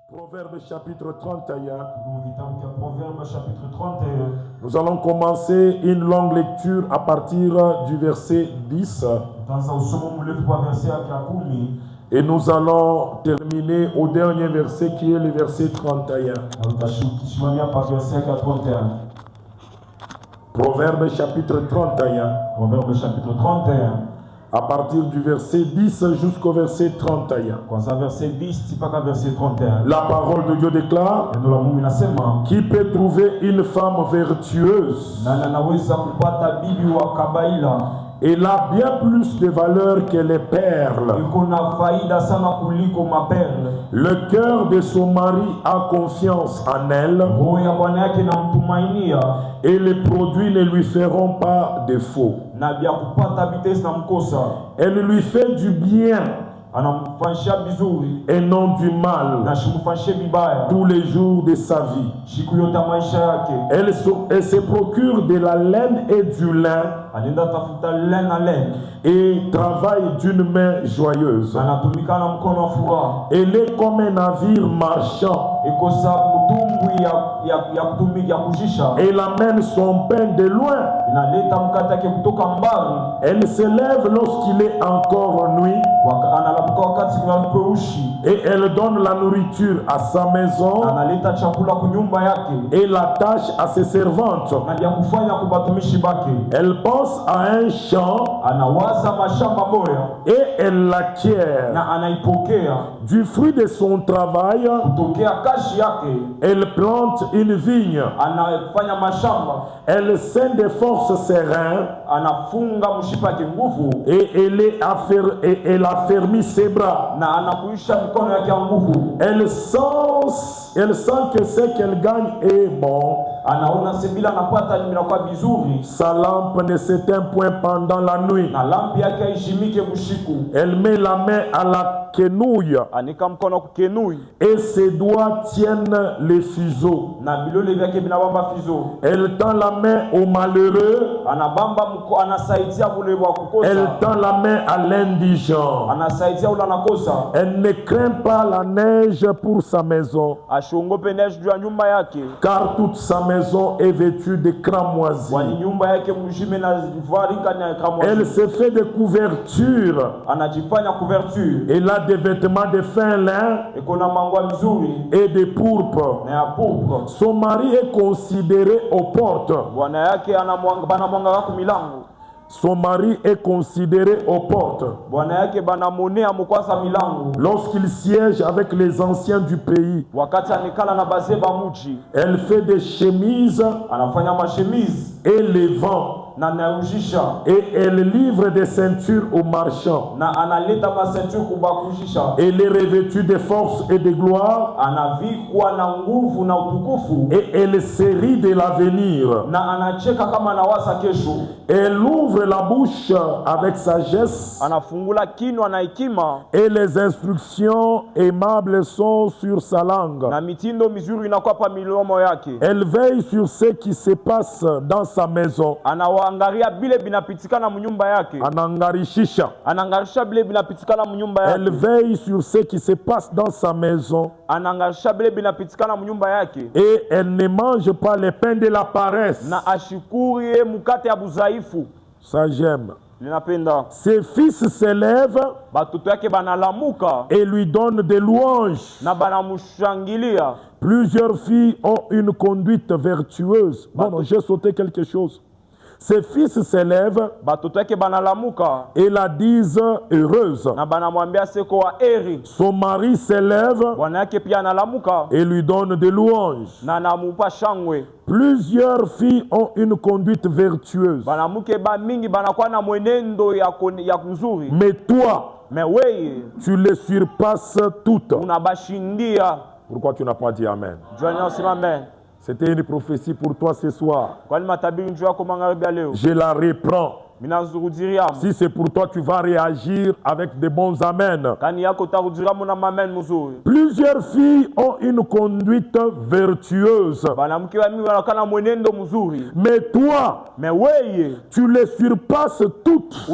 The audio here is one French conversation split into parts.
Proverbe chapitre 31. Proverbe chapitre 31. Nous allons commencer une longue lecture à partir du verset 10. Et nous allons terminer au dernier verset qui est le verset 31. Proverbe chapitre 31. Proverbe chapitre 31. À partir du verset 10 jusqu'au verset 31. Verset 10, verset 31. La parole de Dieu déclare: qui peut trouver une femme vertueuse? Elle a bien plus de valeur que les perles. Le cœur de son mari a confiance en elle, et les produits ne lui feront pas défaut. Elle lui fait du bien et non du mal tous les jours de sa vie. Elle se procure de la laine et du lin et travaille d'une main joyeuse. Elle est comme un navire marchand. Elle amène son pain de loin. Elle se lève lorsqu'il est encore nuit. Et elle donne la nourriture à sa maison et la tâche à ses servantes. Elle pense à un champ et elle l'acquiert. Du fruit de son travail, elle plante une vigne. Elle sème des forces ses reins et elle affermit ses bras. Elle sent que ce qu'elle gagne est bon. Sa lampe ne s'éteint point pendant la nuit. Elle met la main à la quenouille et ses doigts tiennent les fuseaux. Elle tend la main au malheureux. Elle tend la main à l'indigent. Elle ne craint pas la neige pour sa maison, car toute sa maison est vêtue de cramoisis. Elle se fait des couvertures. Elle a des vêtements de fin lin et de pourpre. Son mari est considéré aux portes. Son mari est considéré aux portes. Lorsqu'il siège avec les anciens du pays, elle fait des chemises et les vend. Et elle livre des ceintures aux marchands. Elle est revêtue de force et de gloire. Et elle se rit de l'avenir. Elle ouvre la bouche avec sagesse. Et les instructions aimables sont sur sa langue. Elle veille sur ce qui se passe dans sa maison. Elle veille sur ce qui se passe dans sa maison. Et elle ne mange pas le pain de la paresse. Ça j'aime. Ses fils s'élèvent et lui donnent des louanges. Plusieurs filles ont une conduite vertueuse. Non, j'ai sauté quelque chose. Ses fils s'élèvent et la disent heureuse. Son mari s'élève et lui donne des louanges. Plusieurs filles ont une conduite vertueuse. Mais toi, tu les surpasses toutes. Pourquoi tu n'as pas dit Amen? C'était une prophétie pour toi ce soir. Je la reprends. Si c'est pour toi, tu vas réagir avec de bons Amen. Plusieurs filles ont une conduite vertueuse. Mais toi, tu les surpasses toutes.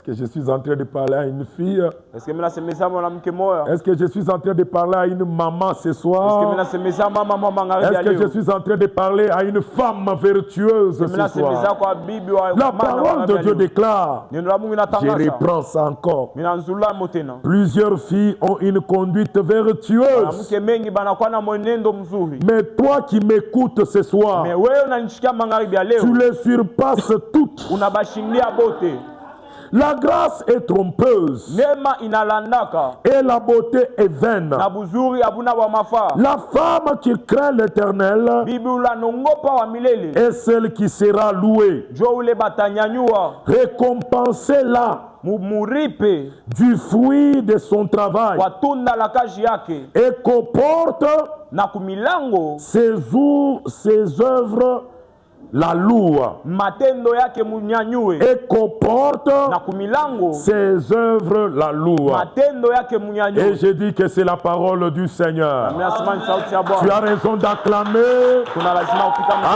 que je suis en train de parler à une fille? Est-ce que je suis en train de parler à une maman ce soir? Est-ce que je suis en train de parler à une femme vertueuse ce soir? La parole de Dieu déclare, je reprends ça encore, plusieurs filles ont une conduite vertueuse. Mais toi qui m'écoutes ce soir, tu les surpasses toutes. La grâce est trompeuse et la beauté est vaine. La femme qui craint l'Éternel est celle qui sera louée. Récompensez-la du fruit de son travail et comporte ses œuvres la loue et comporte ses œuvres la loue. Et je dis que c'est la parole du Seigneur. Tu as raison d'acclamer.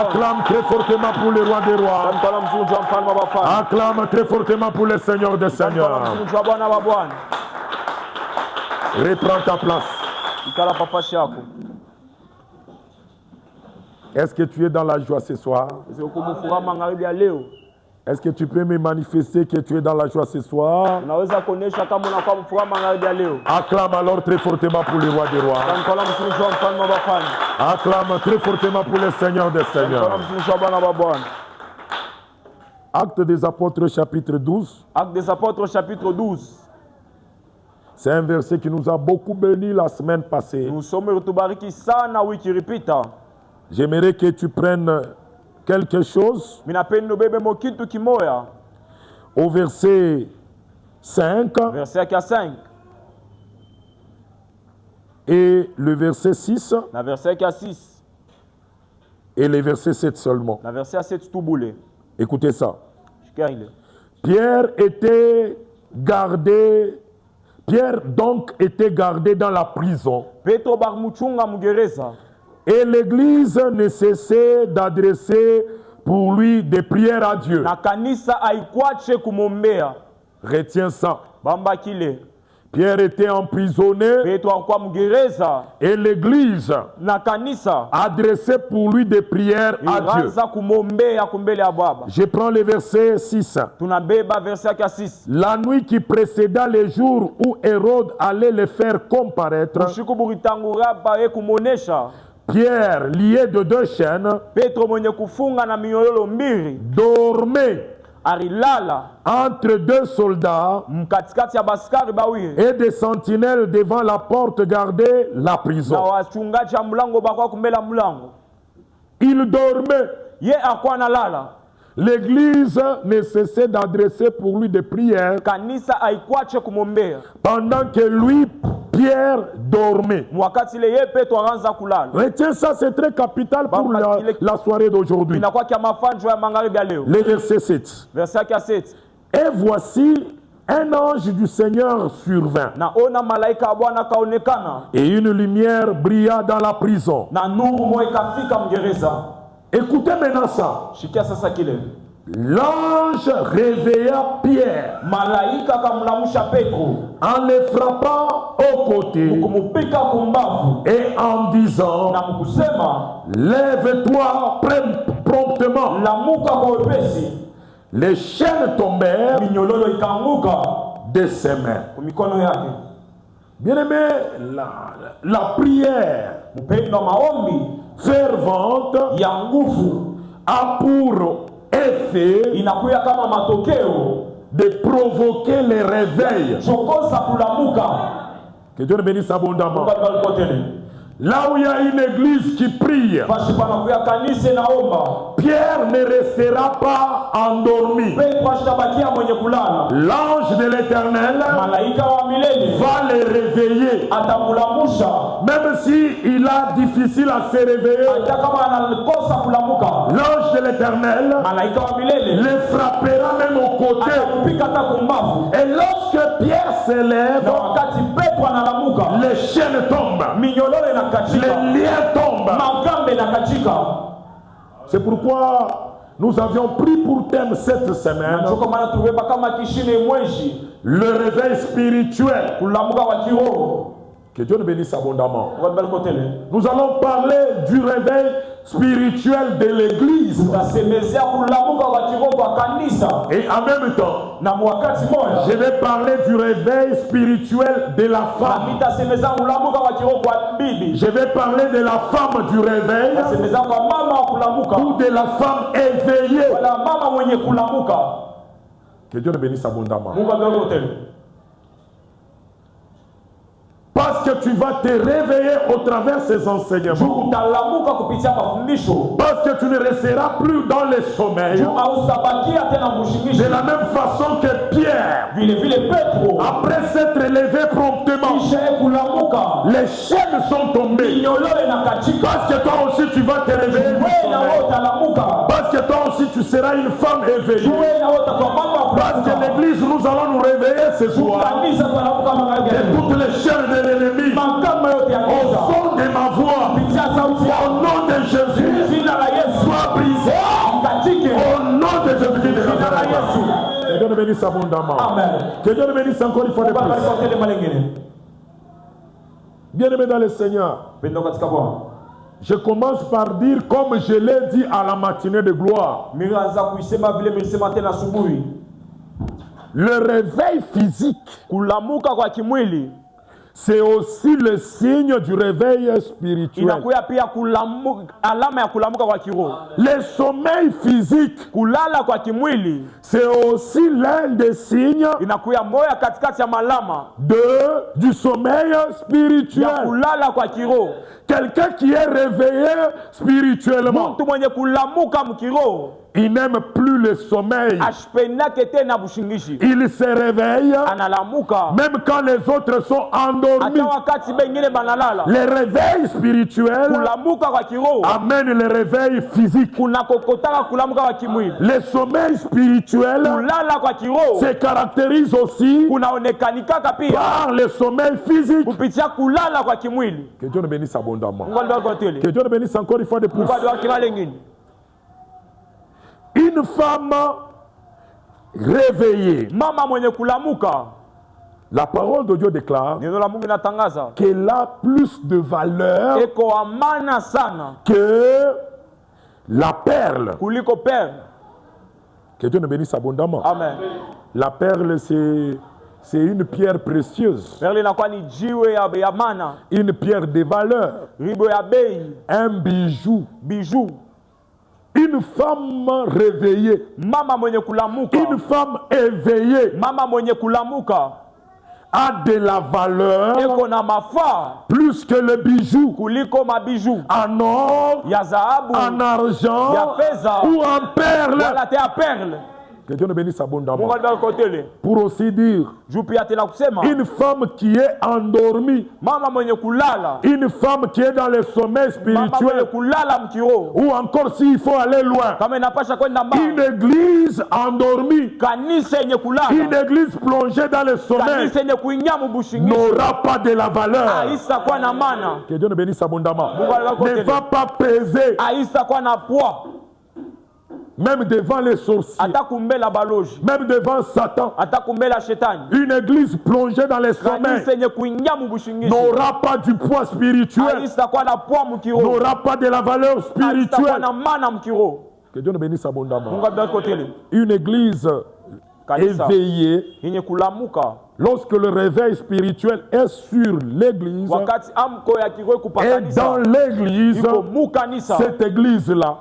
Acclame très fortement pour le roi des rois. Acclame très fortement pour le Seigneur des seigneurs. Reprends ta place. Est-ce que tu es dans la joie ce soir? Est-ce que tu peux me manifester que tu es dans la joie ce soir? Acclame alors très fortement pour le roi des rois. Acclame très fortement pour le Seigneur des seigneurs. Actes des apôtres chapitre 12. Actes des apôtres chapitre 12. C'est un verset qui nous a beaucoup béni la semaine passée. J'aimerais que tu prennes quelque chose au verset 5 et le verset 6 et le verset 7 seulement. Écoutez ça. Pierre donc était gardé dans la prison. Et l'Église ne cessait d'adresser pour lui des prières à Dieu. Retiens ça. Pierre était emprisonné et l'Église adressait pour lui des prières à Dieu. Je prends le verset 6. La nuit qui précéda les jours où Hérode allait les faire comparaître, Pierre, lié de 2 chaînes, dormait entre 2 soldats et des sentinelles devant la porte gardaient la prison. Il dormait. L'Église ne cessait d'adresser pour lui des prières pendant que lui, Pierre, dormait. Retiens ça, c'est très capital pour la soirée d'aujourd'hui. Le verset 7. Et voici un ange du Seigneur survint. Et une lumière brilla dans la prison. Écoutez maintenant ça. L'ange réveilla Pierre en le frappant au côté et en disant, lève-toi promptement. Les chaînes tombèrent de ses mains. Bien-aimé, la prière fervente a pour effet de provoquer les réveils. Que Dieu bénisse abondamment. Là où il y a une église qui prie, Pierre ne restera pas endormi. L'ange de l'Éternel va les réveiller. Même s'il a difficile à se réveiller, l'ange de l'Éternel les frappera même au côté. Et lorsque Pierre s'élève, les chaînes tombent. Les liens tombent. C'est pourquoi Nous avions pris pour thème cette semaine le réveil spirituel. Que Dieu nous bénisse abondamment. Nous allons parler du réveil spirituel de l'église. Et en même temps, je vais parler du réveil spirituel de la femme. Je vais parler de la femme du réveil ou de la femme éveillée. Que Dieu nous bénisse abondamment. Parce que tu vas te réveiller au travers de ces enseignements. Parce que tu ne resteras plus dans le sommeil. De la même façon que Pierre, après s'être levé promptement, les chaînes sont tombées. Parce que toi aussi tu vas te réveiller du sommeil. Parce que toi aussi tu seras une femme éveillée. Parce que l'église, nous allons nous réveiller ce soir. Et toutes les chaînes de l'ennemi, au son de ma voix, au nom de Jésus, sois brisé. Au nom de Jésus. Que Dieu nous bénisse abondamment. Que Dieu nous bénisse encore une fois de plus. Bien-aimés dans le Seigneur, je commence par dire, comme je l'ai dit à la matinée de gloire, le réveil physique, c'est aussi le signe du réveil spirituel. Le sommeil physique, c'est aussi l'un des signes du sommeil spirituel. Quelqu'un qui est réveillé spirituellement, il n'aime plus le sommeil. Il se réveille même quand les autres sont endormis. Le réveil spirituel amène le réveil physique. Le sommeil spirituel se caractérise aussi par le sommeil physique. Que Dieu nous bénisse abondamment. Que Dieu nous bénisse encore une fois de plus. Une femme réveillée, la parole de Dieu déclare qu'elle a plus de valeur que la perle. Que Dieu nous bénisse abondamment. Amen. La perle, c'est une pierre précieuse. Une pierre de valeur. Un bijou. Une femme réveillée, une femme éveillée a de la valeur plus que le bijou en or, en argent ou en perles. Que Dieu nous bénisse abondamment. Pour aussi dire, une femme qui est endormie, une femme qui est dans le sommeil spirituel, ou encore s'il faut aller loin, une église endormie, une église plongée dans le sommeil n'aura pas de la valeur. Que Dieu nous bénisse abondamment. Ne va pas peser même devant les sorciers, même devant Satan. Une église plongée dans les sommeils n'aura pas du poids spirituel, n'aura pas de la valeur spirituelle. Que Dieu nous bénisse abondamment. Une église éveillée, lorsque le réveil spirituel est sur l'église et dans l'église, cette église-là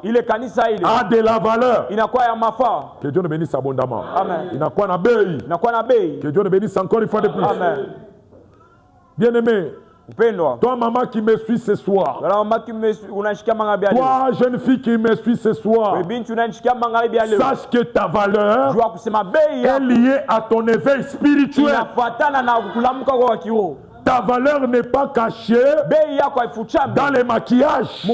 a de la valeur. Que Dieu nous bénisse abondamment. Il n'a quoi n'abéi. Que Dieu nous bénisse encore une fois de plus. Bien-aimé, toi maman qui me suis ce soir, toi jeune fille qui me suis ce soir, sache que ta valeur est liée à ton éveil spirituel. Ta valeur n'est pas cachée dans les maquillages.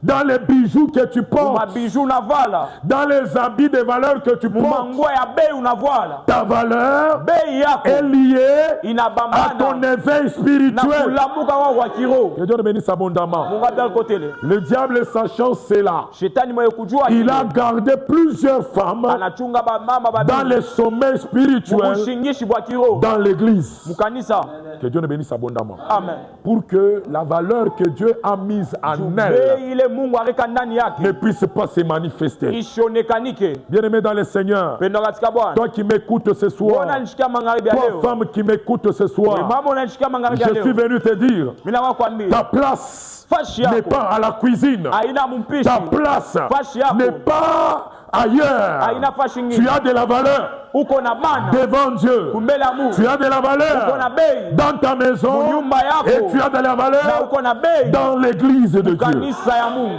dans les bijoux que tu portes, mabiju unavala, dans les habits de valeur que tu portes, manguo ya bei unavala, ta valeur bei yako est liée à inabambana ton éveil na spirituel. kulamuka wa kiro. Que Dieu le bénisse abondamment. Mungu abel kotele. Le diable, sachant cela, Shetani mwenye kujua il a gardé plusieurs femmes anachunga ba mama ba dans le sommeil spirituel mushingishi bwa kiro dans l'église. mukanisa. Que Dieu le bénisse abondamment. Amen. Pour que la valeur que Dieu a mise en elle Bei ile Mungu areka ndani ne yake puisse pas se manifester. ishonekanike. Bien-aimé dans le Seigneur, Pendo katika Bwana. toi qui m'écoutes ce soir, Bona nishikia magharibi ya toi leo. femme qui m'écoutes ce soir, Mama unanishikia magharibi ya je suis leo. venu te dire, Mina wakwambia. ta place Fashi n'est yako. pas à la cuisine. Haina mumpishi. Ta place Fashi yako. n'est pas ailleurs. Haina fashi Tu ngine. as de la valeur Uko na mana. devant Dieu. Kumbele ya Mungu. Tu as de la Uko na valeur bei. dans ta maison Munyumba yako. et tu as de la Na valeur uko na bei. dans l'église de Dieu. Kanisa ya Mungu.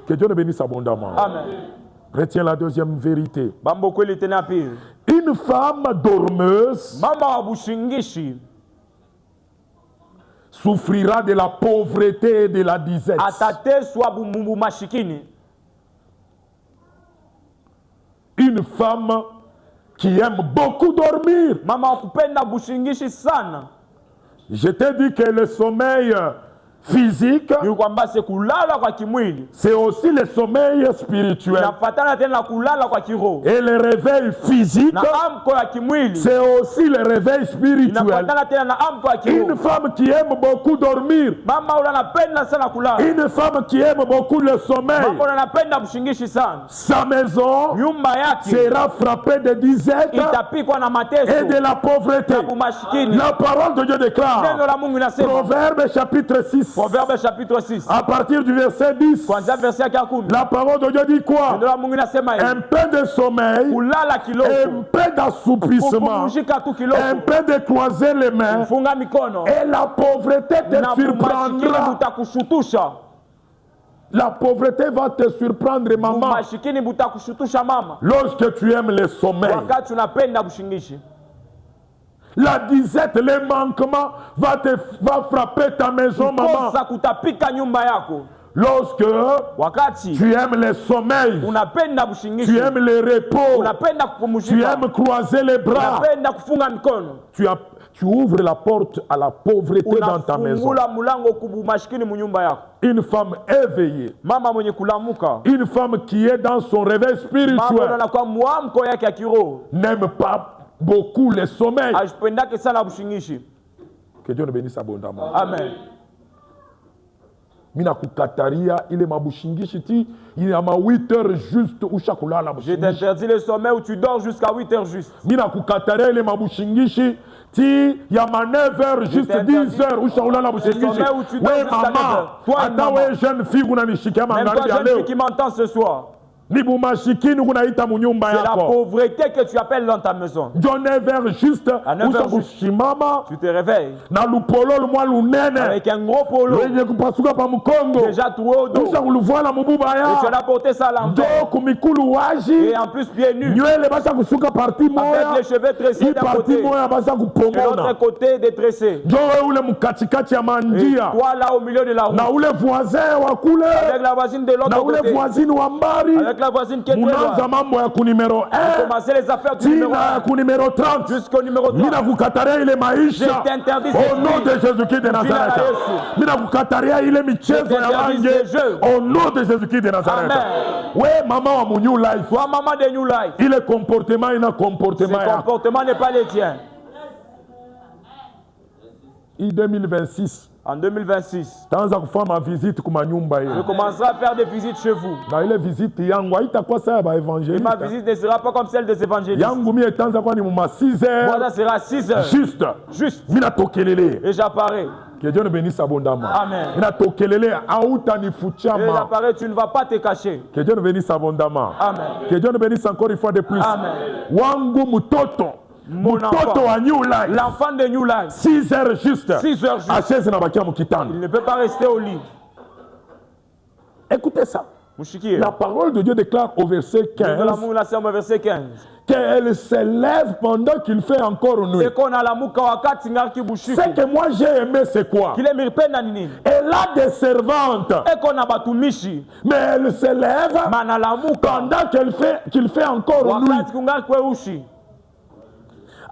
Que Dieu le bénisse abondamment. Amen. Retiens la deuxième vérité. Bambo kweli tena pili. Une femme dormeuse Mama wa bushingishi souffrira de la pauvreté et de la disette. atateswa bumbu mashikini. Une femme qui aime beaucoup dormir. Mama wa kupenda bushingishi sana. Je t'ai dit que le sommeil physique, Ni kwamba se kulala kwa kimwili c'est aussi le sommeil spirituel. inafatana tena na kulala kwa kiroho. Et le réveil physique, Na amko ya kimwili c'est aussi le réveil spirituel. inafatana tena na amko ya Une kiroho. femme qui aime beaucoup dormir, Mama ule anapenda sana kulala. une femme qui aime beaucoup le sommeil, Mama ule anapenda bushingishi sana. sa maison Nyumba yake sera frappée de disette itapikwa na et mateso de la pauvreté. na bumashikini. La parole de Dieu déclare, Neno la Mungu inasema Proverbe chapitre 6, Proverbe chapitre 6 à partir du verset 10, kuanzia verse yake ya 10. la parole de Dieu dit quoi? Neno la Mungu inasema hivi. Un peu de sommeil, Kulala un kidogo, peu d'assouplissement, kupumzika tu un kidogo, peu de croiser les mains, funga mikono et la pauvreté te na bumashikini surprendra. butakushutusha. La pauvreté va te surprendre, maman, Bumashikini butakushutusha mama, lorsque tu aimes le sommeil. wakati unapenda bushingishi. La disette, le manquement va frapper ta maison, maman. Kosa kutapika nyumba yako. Lorsque Wakati tu aimes le sommeil, unapenda tu bushingishi, aimes le repos, unapenda tu kupumzika, aimes croiser les bras, unapenda kufunga mikono, tu ouvres la porte à la pauvreté dans ta maison. unafungula mulango kubumashikini munyumba yako. Une femme éveillée, Mama mwenye kulamuka, une femme qui est dans son réveil mama spirituel, anakuwa muamko yake ya kiroho, n'aime pas beaucoup le sommeil. ajipendake sana bushingishi. Que Dieu nous bénisse abondamment. Amen. Mina kukataria ile mabushingishi ti ina ma 8 heures juste usha kulala Je bushingishi. t'interdis le sommeil où tu dors jusqu'à 8 heures juste. Mina kukataria ile mabushingishi ti ya ma 9 heures juste 10 heures usha kulala bushingishi. sommeil où tu dors We jusqu'à 9 mama, heures. Toi, ata maman. we jeune fille unanishikia Même magharibi toi, ya jeune fille leo. qui m'entend ce soir, Ni bumashikini unaita munyumba c'est la yako. pauvreté que tu appelles dans ta maison. Jo 9 heures juste À 9 usha heures juste. kushimama Tu te réveilles na lupololo mwa lunene. avec un gros polo Wenye kupasuka pa mkongo. déjà troué au dos. Usha kuluvala mububa Et tu ya. as porté ça à l'envers. Njo kumikulu waji. Et en plus pieds nus. Nywele basa kushuka parti moya. Avec les cheveux tressés Hii d'un parti côté. moya basa Et l'autre kupongona. côté détressé. Njo we ule mkatikati ya Et manjia. toi là au milieu de la route. Na ule voisin wa kule. Avec la voisine de l'autre Na ule côté. voisine wa mbari. Avec la voisine qui est très Munaanza loin. mambo ya kunimero Commencer les affaires du numéro tina ya 1 kunimero 30. jusqu'au numéro 3. Mina kukataria ile maisha. Je t'interdis Au cette nom vie. de Jésus-Christ de Nazareth. Yesu. Mina kukataria ile michezo Je ya t'interdis rangi. ces jeux. Au nom de Jésus-Christ de Nazareth. Amen. We mama wa mu new life. Toi, maman de New Life, Ile comportement ina ce comportement ya. comportement n'est pas le tien. I 2026. En 2026, Taanza kufanya visite kuma nyumba je yenu. commencerai à faire des visites chez vous. Na ile visite yangu haitakuwa saa ya Et ma baevangeliste. visite ne sera pas comme celle des évangélistes. Yangu mie itaanza kuwa ni muma 6 Moi, heures. ça sera 6 heures. Juste. Juste. Mina tokelele. Et j'apparais. Que Dieu nous bénisse abondamment. Amen. Mina tokelele Et hautanifuchama. j'apparais, tu ne vas pas te cacher. Que Dieu nous bénisse abondamment. Amen. Que Dieu nous bénisse encore une fois de plus. Amen. Wangu mutoto. Mon Mutoto enfant. wa new life. L'enfant de New Life, 6 heures juste. 6 heures juste. Acheze na bakia mukitanda. Il ne peut pas rester au lit. Écoutez ça. Mushikie. La parole de Dieu déclare au verset 15 Neno la Mungu nasema verset 15. qu'elle s'élève pendant qu'il fait encore nuit. Eko nalamuka wakati ngaki bushiku. Ce que moi j'ai aimé, c'est quoi? Kile miripenda ni nini? Elle a des servantes, Eko na batumishi. mais elle s'élève Manalamuka. pendant qu'il fait encore nuit. Wakati kungaki kweushi.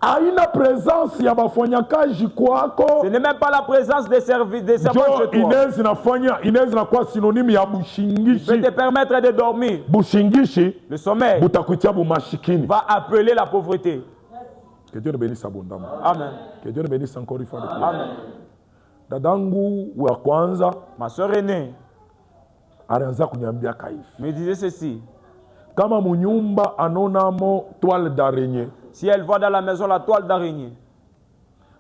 Haina présence ya bafanyakazi kwako. Ce n'est même pas la présence des servants chez toi. Inaweza inakuwa synonyme ya Je bushingishi. peux te permettre de dormir. Bushingishi Le sommeil butakutia bumashikini. va appeler la pauvreté. Que Dieu nous bénisse abondamment. Amen. Que Dieu nous bénisse encore une fois de plus. Amen. Dadangu wa kwanza Ma soeur aînée anaanza kuniambia kaifi. me disait ceci. Kama munyumba anonamo toile d'araignée. Si elle voit dans la maison la toile d'araignée.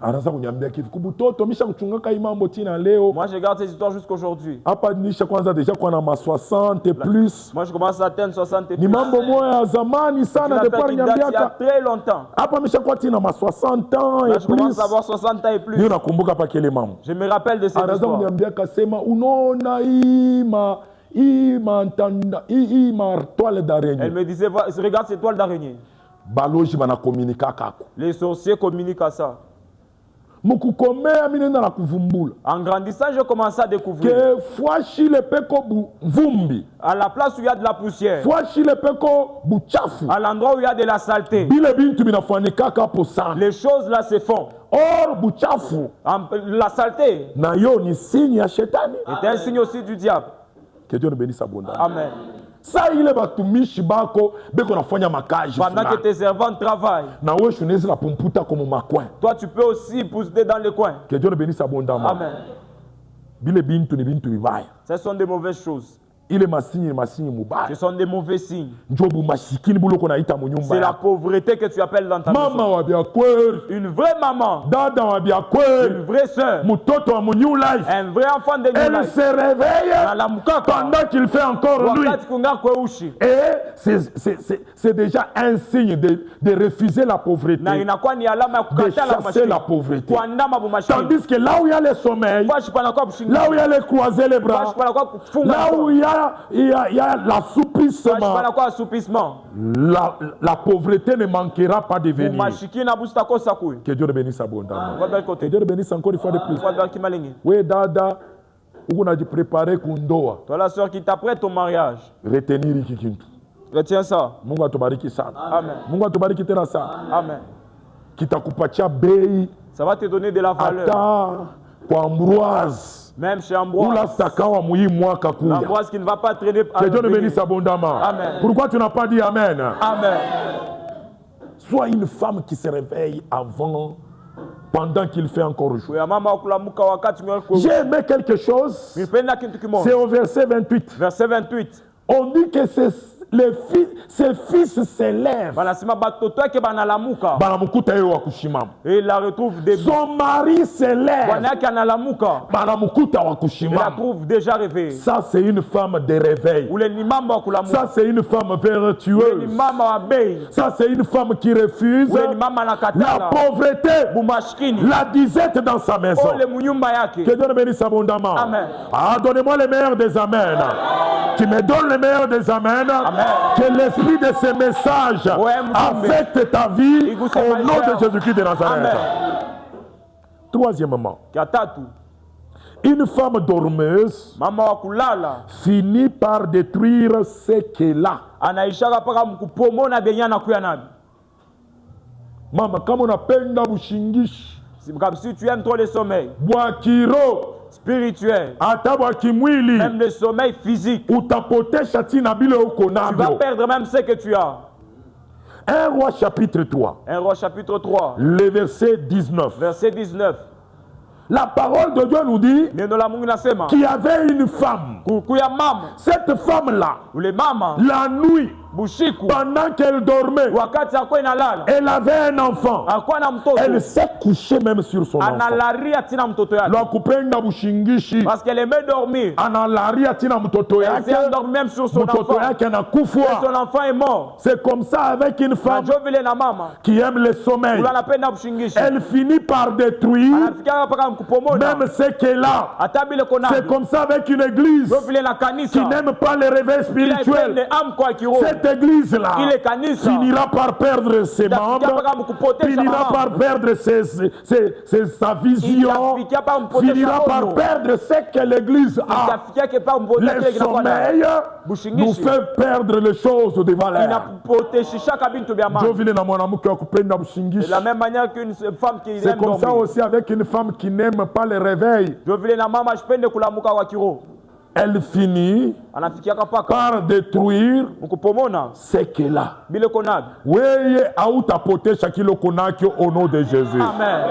Anaanza kuniambia kifu. Kubutoto misha kuchungaka imambo tina leo. Moi je garde ces histoires jusqu'aujourd'hui. Hapa nisha kwanza deja kwa na ma 60 et plus. Moi je commence à atteindre 60 et plus. Ni mambo moya ya zamani sana depuis Il y a niambiaka. très longtemps. Hapa misha kwa tina ma 60 ans Là, et je commence plus. à avoir 60 ans et plus. Ndio nakumbuka pa kile mambo. Je me rappelle de cette Anaanza histoire. kuniambia sema unaona ima toile d'araignée. Elle me disait, regarde ces toiles d'araignée. Baloji bana communiquer kako. Les sorciers communiquent à ça. Mukukomea minenda na kuvumbula. En grandissant, je commençais à découvrir. Que fwashi le peko vumbi. À la place où il y a de la poussière. Fwashi le peko buchafu. À l'endroit où il y a de la saleté. Bile bintu binafanika kapo sana. Les choses là se font. Or buchafu. La saleté. Na yo ni signe ya shetani. C'est un signe aussi du diable. Que Dieu nous bénisse abondamment. Amen. Ça ile batumishi bako beko nafanya makaji. Pendant que tes servants travaillent. Na wewe unaweza la pumputa comme macoin. Toi tu peux aussi pousser dans les coins. Que Dieu nous bénisse abondamment. Amen. Bile bintu ni bintu bibaya. Ce sont des mauvaises choses. Ile masinyi mubaya. Ce sont des mauvais signes. Njobu masikini buloko naita munyumba. C'est la pauvreté que tu appelles dans ta maison. Mama wa bia kweli. Une vraie maman. Dada wa bia kweli. Une vraie sœur. Mutoto wa mu new life. Un vrai enfant de new Elle life. se réveille pendant qu'il fait encore nuit. Et c'est déjà un signe de refuser la pauvreté. De chasser la pauvreté. Tandis que là où il y a le sommeil, là où il y a les croiser les bras, là où il y a l'assouplissement, la pauvreté ne manquera pas de venir. Que Dieu le bénisse abondamment. Que Dieu le bénisse encore une fois de plus. Oui, dada, où on a dû préparer kundoa. Toi la soeur qui t'apprête au mariage. Retenir iki kintu. Retiens ça. Mungu atubariki sana. Amen. Mungu atubariki tena sana. Amen. Kitakupatia bei. Ça va te donner de la valeur. Ata kwa Ambroise. Même chez Ambroise. Ula sakawa muhi mwaka kuya. Ambroise qui ne va pas traîner. Que Dieu le bénisse abondamment. Amen. Pourquoi tu n'as pas dit Amen? Amen. Sois une femme qui se réveille avant, pendant qu'il fait encore jour. J'ai aimé quelque chose. C'est au verset 28. Verset 28. On dit que ses fils s'élèvent. Et il la retrouve debout. Son mari s'élève. Il la trouve déjà réveillée. Ça, c'est une femme de réveil. Ça, c'est une femme vertueuse. Ça, c'est une femme qui refuse la pauvreté, la disette dans sa maison. Que Dieu le bénisse abondamment. Amen. Ah, donnez-moi le meilleur des amens. Qui me donne le meilleur des amens. Amen. Que l'esprit de ces messages affecte ta vie au nom de Jésus-Christ de Nazareth. Troisièmement, une femme dormeuse finit par détruire ce qu'elle a. Mama, kama unapenda bushingishi, si tu aimes trop le sommeil bwakiro spirituel, ata bwakimwili, même le sommeil physique, utapotesha tina bile uko tu vas navyo. perdre même ce que tu as. 1 Roi chapitre 3. 1 Roi chapitre 3. Le verset 19. Verset 19. La parole de Dieu nous dit qu'il y avait une femme. Cette femme-là, la nuit, bushiku pendant qu'elle dormait, wakati alikuwa inalala elle avait un enfant. alikuwa na mtoto Elle s'est couchée même sur son enfant. analaria tina mtoto yake Lwakupenda bushingishi. parce qu'elle aimait dormir. Analaria tina mtoto Elle s'est yake. endormie même sur son Mtoto enfant. yake Et anakufa. son enfant est mort. C'est comme ça avec une femme Najua vile na mama qui aime le sommeil. ula anapenda bushingishi Elle finit par détruire anafikia mpaka mkupomona même ce qu'elle a. hata vile C'est kona comme ça avec une église ndio vile na qui kanisa n'aime pas le réveil spirituel. ile am kwa kiroho Cette église-là ile kanisa finira par perdre ses membres, finira par perdre sa vision, finira par perdre ce que l'église a. Le sommeil nous fait perdre les choses de valeur. De la même manière qu'une femme qui C'est aime comme ça dormir. aussi avec une femme qui n'aime pas le réveil. Elle finit par détruire ce qu'elle a. Weye hautapotesha kile konakyo au nom de Jésus. Amen.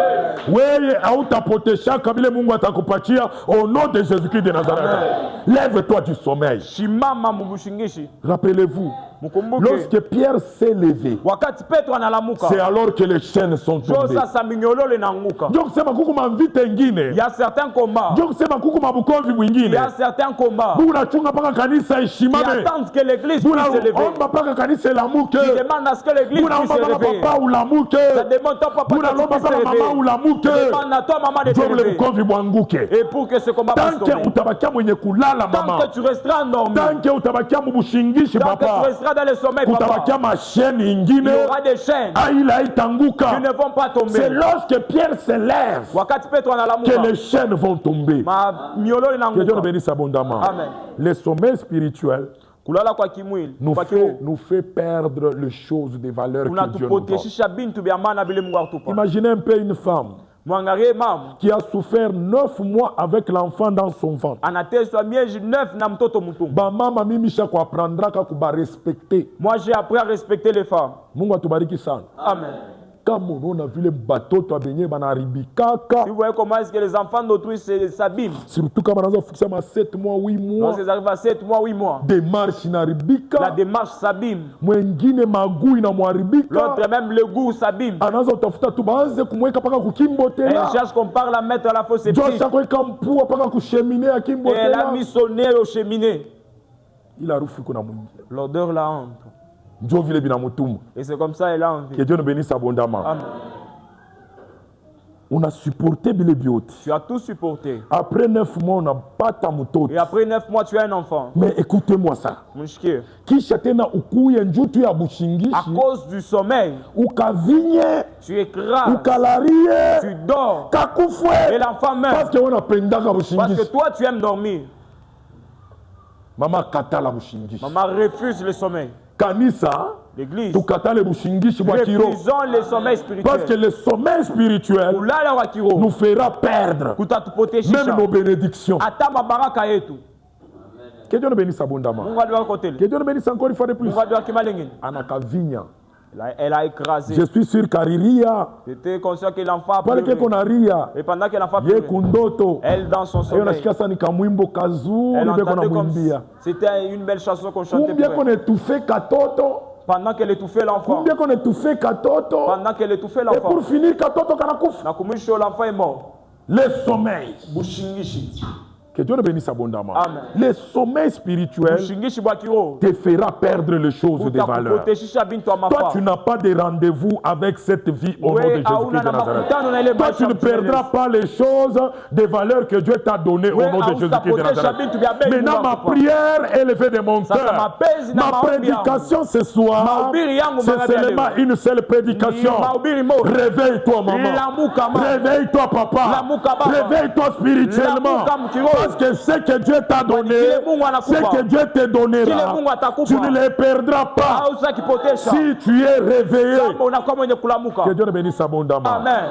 Weye hautapotesha kabile Mungu atakupatia au nom de Jésus-Christ de Nazareth. Lève-toi du sommeil. Shimama mubushingishi. Rappelez-vous, Mukumbuke. lorsque Pierre s'est levé, Wakati Petro analamuka. c'est alors que les chaînes sont Jo tombées. sasa minyololo inaanguka. Donc sema kuku mavita Il ingine. y a certains combats. Donc sema kuku mabukovi Il mwingine. y a certains combats. Buna chunga paka kanisa Qui ishimame. attendent que l'église puisse Buna se lever. omba paka kanisa lamuke. Qui demandent à ce que l'église Buna puisse omba se paka lever. papa ulamuke. Ça demande à ton papa Buna que tu lomba puisses se paka mama lever. ulamuke. Demande à toi maman de te Jomle lever. bukovi bwanguke. Et pour que ce combat puisse Tant que tomber. utabakia mwenye kulala Tant mama. que tu resteras endormi. Tant que utabakia mubushingishi Tant que tu papa. resteras dans le sommeil papa. Utabakia masheni Il ingine. y aura des chaînes Aila qui itanguka. ne vont pas C'est tomber. lorsque Pierre se lève Wakati Petro que analamuka. les chaînes vont tomber. Ma miololo Que Dieu nous inaanguka. bénisse abondamment. Amen. Le sommeil spirituel Kulala kwa kimwili. Kwa nous kiroho. fait perdre les choses de valeur que Dieu nous donne. Unatupoteshisha bintu vya maana vile Mungu atupa. Imaginez un peu une femme Mwangalie mama qui a souffert 9 mois avec l'enfant dans son ventre. anateswa miezi 9 na mtoto mtumbo. Ba mama mimi shako apprendra kuba respecter. Moi j'ai appris à respecter les femmes. Mungu atubariki sana. Amen. Kama unaona vile batoto abenye banaribikaka. Si vous voyez comment est-ce que les enfants d'autrui s'abîment. Surtout kama nazo fikisha ma 7 mois 8 mois. Lorsqu'ils arrivent à 7 mois, 8 mois. Démarche inaribika. La démarche s'abîme. Mwengine maguu inamwaribika. L'autre même le goût s'abîme. Anaanza utafuta tu baanze kumweka paka Elle kukimbotela. cherche qu'on parle à mettre à la fosse septique. Joshua kweka mpua paka kushemine Et elle a akimbotela. mis son nez au cheminée. Il a rufu kuna mwingi. L'odeur la entre. Ndio vile binamutuma. Et c'est comme ça elle a envie. Que Dieu nous bénisse abondamment. Amen. On a supporté bile biote. Tu as tout supporté. Après 9 mois, on n'a pas ta moutote. Et après 9 mois, tu as un enfant. Mais écoutez-moi ça. Mshikir. Kisha tena ukuye njutu ya bushingishi. À cause du sommeil, Ukavinye. tu écrases, Ukalarie. tu dors. Et Kakufwe. l'enfant meurt. Parce qu'on apendaka Parce que bushingishi. toi, tu aimes dormir. Mama katala bushingishi. Maman refuse le sommeil. Kanisa. L'église. Tukatale bushingishi bwa kiro. Refusons le sommeil Parce que spirituel. le sommeil spirituel Kulala wa kiroho. nous fera perdre même Kutatupoteshisha. nos bénédictions. Ata mabaraka yetu. Que Dieu nous bénisse abondamment. Mungu aliwa kotele. Que Dieu nous bénisse encore une fois de plus. Mungu aliwa kimalengeni. Anakavinya. Elle a écrasé. Je suis sûr qu'Ariria, J'étais conscient que l'enfant a pale pleuré. keko naria, Et pendant que l'enfant ye pleurait, kundoto. elle dans son Eyo sommeil, nasikia sana ni kamwimbo kazuri elle beko entendait comme si namwimbia. c'était une belle chanson qu'on chantait Kumbia pour qu'on elle. étouffait katoto. Pendant qu'elle étouffait l'enfant. Kumbia qu'on étouffait katoto. Pendant qu'elle étouffait Et l'enfant. pour finir katoto kanakufa. Na kumwisho l'enfant est mort. Le sommeil. Bushingishi. Que Dieu nous bénisse abondamment. Amen. Le sommeil spirituel Bushingishi bwa kiroho. te fera perdre les choses de valeur. Utakupoteshisha bintu wa Toi, mafa. tu n'as pas de rendez-vous avec cette vie au nom de We Jésus-Christ hauna de na Nazareth. makutano na ile Toi, tu maisha ne perdras pas les choses de valeur que Dieu t'a données au We nom de Jésus-Christ de hautapotesha Nazareth. bintu vya bei Maintenant, Mungu ma akupa. prière est élevée de mon Sasa cœur. mapenzi na Ma maombi prédication ce soir, Mahubiri yangu c'est magharibi ya seulement leo. une seule prédication. Ni mahubiri moja. Réveille-toi, maman. Lamuka mama. Réveille-toi, papa. Lamuka baba. Réveille-toi spirituellement. Lamuka mkiroho. Parce que ce que Dieu t'a donné, Kile Mungu anakupa. ce que Dieu te donnera, Kile Mungu atakupa. tu ne les perdras pas. Hautakipotesha. Si tu es réveillé, Kama unakuwa mwenye kulamuka. que Dieu le bénisse abondamment. Amen.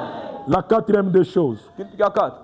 La quatrième des choses, Kitu cha tatu.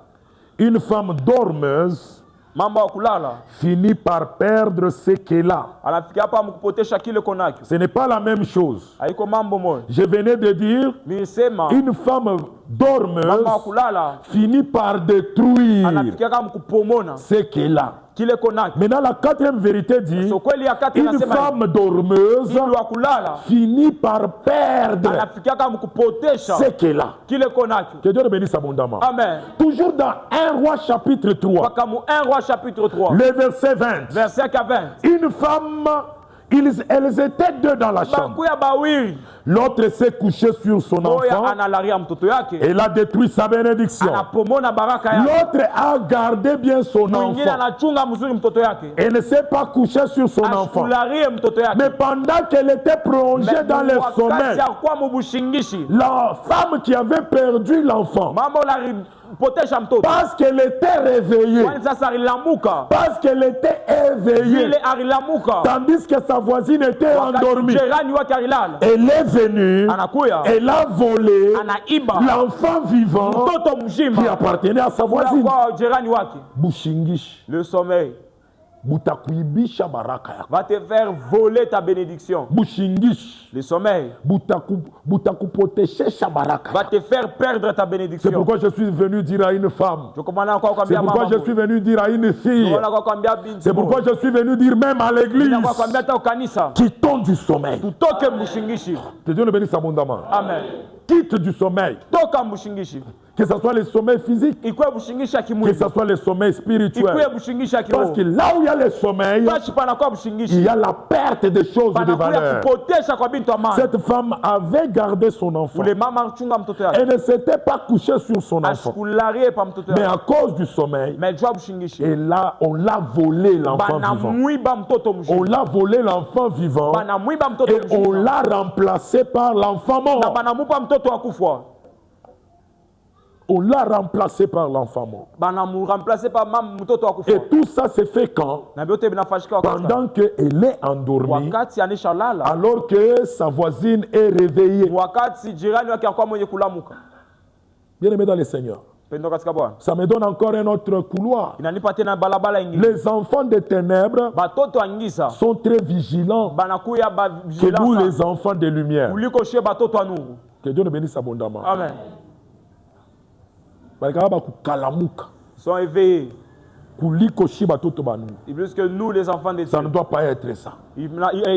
une femme dormeuse Mambo ya kulala. finit par perdre ce qu'elle a. Anafikia hapa mkupotesha kile konakyo. Ce n'est pas la même chose. Haiko mambo moja. Je venais de dire, Nilisema une femme dormeuse mama wa kulala finit par détruire anafikia kama kupomona ce qu'elle a. kile konaki. Maintenant, la quatrième vérité dit So kweli ya kati une anasema femme dormeuse hivi wa kulala finit par perdre anafikia kama kupotesha ce qu'elle a. kile konaki. Que Dieu le bénisse abondamment. Amen. Toujours dans 1 Roi chapitre 3, Paka mu 1 Roi chapitre 3 le verset 20. verset 20. Une femme, elles étaient deux dans la chambre. Bakuya bawili L'autre s'est couché sur son moya enfant. analalia mtoto yake Elle a détruit sa bénédiction. anapomona baraka yake. L'autre a gardé bien son Mwingine enfant. anachunga mzuri mtoto yake Elle ne s'est pas couchée sur son enfant. ashikularie mtoto yake. Mais pendant qu'elle était plongée dans le wakati sommeil, alikuwa mubushingishi la femme qui avait perdu l'enfant, mama ulipotesha mtoto parce qu'elle était réveillée, kwani sasa alilamuka parce qu'elle était éveillée, vile alilamuka tandis que sa voisine était wakati endormie, jirani wake alilala elle est venue, anakuya elle a volé anaiba l'enfant vivant mtoto qui mzima appartenait à sa voisine. kwa jirani wake. Bushingishi, Le sommeil butakuibisha baraka yako. va te faire voler ta bénédiction. Bushingishi, Le sommeil butakupoteshesha baraka va yako. te faire perdre ta C'est bénédiction. pourquoi je suis venu dire à une femme, Je commande kwa c'est kwambia pourquoi mama. je suis venu dire à une fille, Kwa kwambia binti. c'est pourquoi je suis venu dire même à l'église, Kwa kwambia hata kanisa. quittons du sommeil. Tutoke mshingishi. Que Dieu le bénisse abondamment. Amen. Quitte du sommeil. Toka mshingishi. Que ce soit le sommeil physique, Ikuwe bushingisha que kimwili. ce soit le sommeil spirituel. Ikuwe bushingisha Parce que kiroho. là où il y a le sommeil, Fashi pana kwa il bushingishi. y a la perte des choses de Pana kuya valeur. kupotesha kwa bintu amani. Cette femme avait gardé son enfant. Ule mama mchunga mtoto yake. Elle ne s'était pas couchée sur son enfant. Ashikularie pa mtoto Mais yake. à cause du sommeil, Mais jua bushingishi. et là, on l'a volé l'enfant Bana vivant. mwiba mtoto On mzima. l'a volé l'enfant vivant Bana mwiba mtoto et on mzima. l'a remplacé par l'enfant Na mort. bana mupa mtoto wa kufa. On l'a remplacé par l'enfant mort. Bana mu remplacer par mam mtoto wa kufa. Et tout ça s'est fait quand? Na biote binafashika wakati. Pendant qu'elle est endormie, Wakati anisha lala. alors que sa voisine est réveillée. Wakati jirani wake akwa mwenye kulamuka. Bien aimé dans le Seigneur, Pendo katika Bwana. ça me donne encore un autre couloir. Inanipa tena balabala ingine. Les enfants des ténèbres Batoto angisa. sont très vigilants Banakuya ba que nous, vigilance. les enfants des lumières. Kuliko shie batoto anuru. Que Dieu nous bénisse abondamment. Amen. Balekaka bakukalamuka, Sont éveillés. kuliko shi batoto banu. Et plus que nous les enfants de Ça Dieu. ne doit pas être ça. Il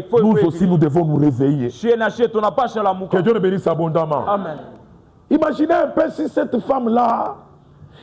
faut Nous aussi, nous devons nous réveiller. Shie na shie tunapasha la Que muka. Dieu nous bénisse abondamment. Amen. Imaginez un peu si cette femme-là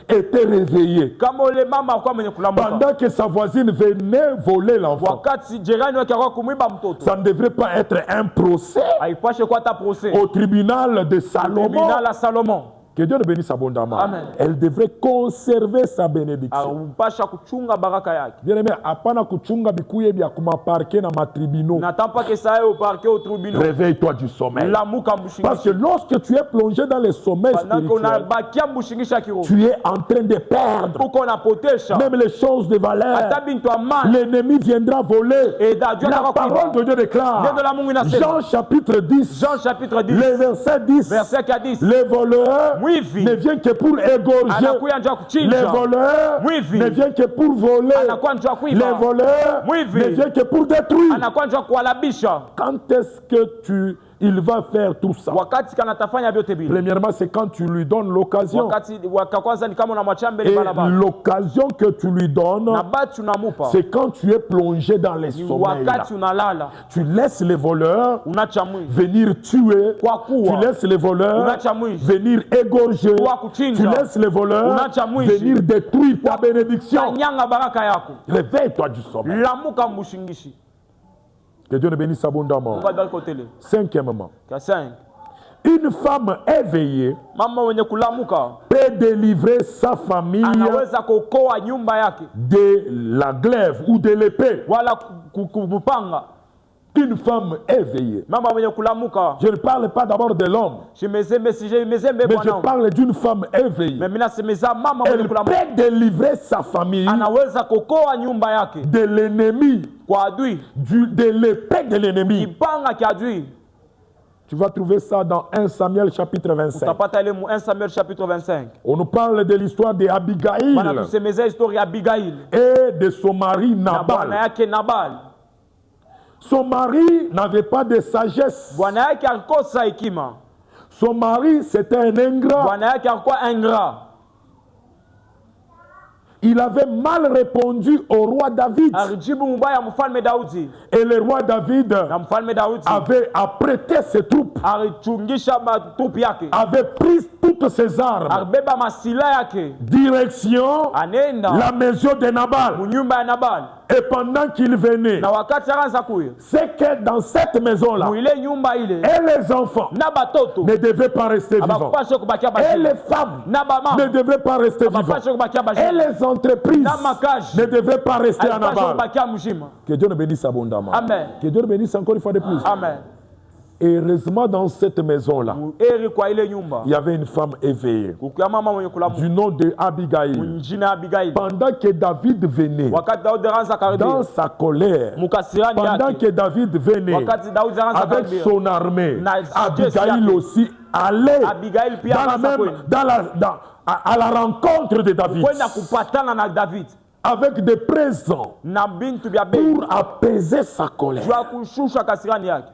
était réveillée Kama ule mama akwa mwenye kulamuka. pendant que sa voisine venait voler l'enfant. Wakati jirani wake akwa kumwiba mtoto. Ça ne devrait pas être un procès Haipashe kwa ta procès. au tribunal de Salomon. Tribunal à Salomon. Que Dieu nous bénisse abondamment. Amen. Elle devrait conserver sa bénédiction. Upasha kuchunga baraka yake. Bien aimé, apana kuchunga bikuye bya kuma parquet na matribunaux. N'attends pas que ça aille au parquet au tribunal. Réveille-toi du sommeil. Lamuka Parce que mshingisha. lorsque tu es plongé dans le sommeil Pendant qu'on a spirituel, bakia mshingisha kiroho. tu es en train de perdre Uko na potesha. même les choses de valeur. Hata bintu amani. L'ennemi viendra voler. Et da Dieu La parole de Dieu déclare, Neno la Mungu inasema. Jean chapitre 10, Jean chapitre 10. le verset 10, Verset 10. les voleurs Mwivi. ne viennent que pour égorger. Anakuya njoo Les kuchinja. voleurs Mwivi. ne viennent que pour voler. Anakuwa njoo Les kuiba. voleurs Mwivi. ne viennent que pour détruire. Anakuwa njoo kualabisha. Quand est-ce que il va faire tout ça? Wakati kanatafanya vyote bila. Premièrement, c'est quand tu lui donnes l'occasion. Wakati kwanza ni kama unamwachia mbele Et barabara. l'occasion que tu lui donnes, Na batu unamupa. c'est quand tu es plongé dans les Ni sommeils. là. wakati unalala. Tu laisses les voleurs Unacha mwizi. venir tuer. Kwa kuwa. Tu laisses les voleurs Unacha mwizi. venir égorger. Kwa kuchinja. Tu laisses les voleurs Unacha mwizi. venir détruire ta bénédiction. Kanyanga baraka yako. Réveille-toi du sommeil. Lamuka mshingishi. Que Dieu nous bénisse abondamment. Kwa dal kotele. Cinquièmement, Ka 5. une femme éveillée Mama mwenye kulamuka peut délivrer sa famille anaweza kuokoa nyumba yake de la glaive ou de l'épée. wala kupanga. Une femme éveillée. Mama mwenye kulamuka. Je ne parle pas d'abord de l'homme, Shimezembe mais je parle d'une femme éveillée. Mais mina semeza mama mwenye Elle kulamuka. peut délivrer sa famille Anaweza kuokoa nyumba yake de l'ennemi, kwa adui. de l'épée de l'ennemi. Kipanga kia adui. Tu vas trouver ça dans 1 Samuel chapitre 25. Utapata ile mu 1 Samuel chapitre 25. On nous parle de l'histoire d'Abigaïl Bana tusemeza historia ya Abigail et de son mari na bwana Nabal. yake Nabal. Son mari n'avait pas de sagesse. Bwana yake alikosa hekima. Son mari, c'était un ingrat. Bwana yake alikuwa ingrat. Il avait mal répondu au roi David. Alijibu mbaya mfalme Daudi. Et le roi David Na mfalme Daudi avait apprêté ses troupes, alichungisha matrupu yake. avait pris toutes ses armes. Alibeba masila yake. Direction Anenda la maison de Nabal. munyumba ya Nabal. Et pendant qu'il venait, Na wakati anaanza kuya, c'est que dans cette maison-là, muile nyumba ile et les enfants na batoto ne devaient pas rester vivants. abapashe kubakia Et bajini. les femmes Na bama ne devaient pas rester vivants. abapashe kubakia Et bajini. les entreprises Na makaji ne devaient pas rester à alipashe Nabal. kubakia mjima. Que Dieu nous bénisse abondamment. Amen. Que Dieu nous bénisse encore une fois de plus. Amen. Et heureusement, dans cette maison-là, Eri kwa ile nyumba il y avait une femme éveillée kukia mama mwenye kulamu du nom de Abigail. jina Abigail. Pendant que David venait Wakati Daudi anaanza dans karibia sa colère, mukasirani pendant yake, que David venait wakati Daudi anaanza avec karibia son armée, Na Abigail yake. aussi allait Abigail pia dans la anaanza même, kwenda à la rencontre de David kwenda kupatana na David avec des présents na bintu bya bei pour apaiser sa colère. jua kushusha kasirani yake.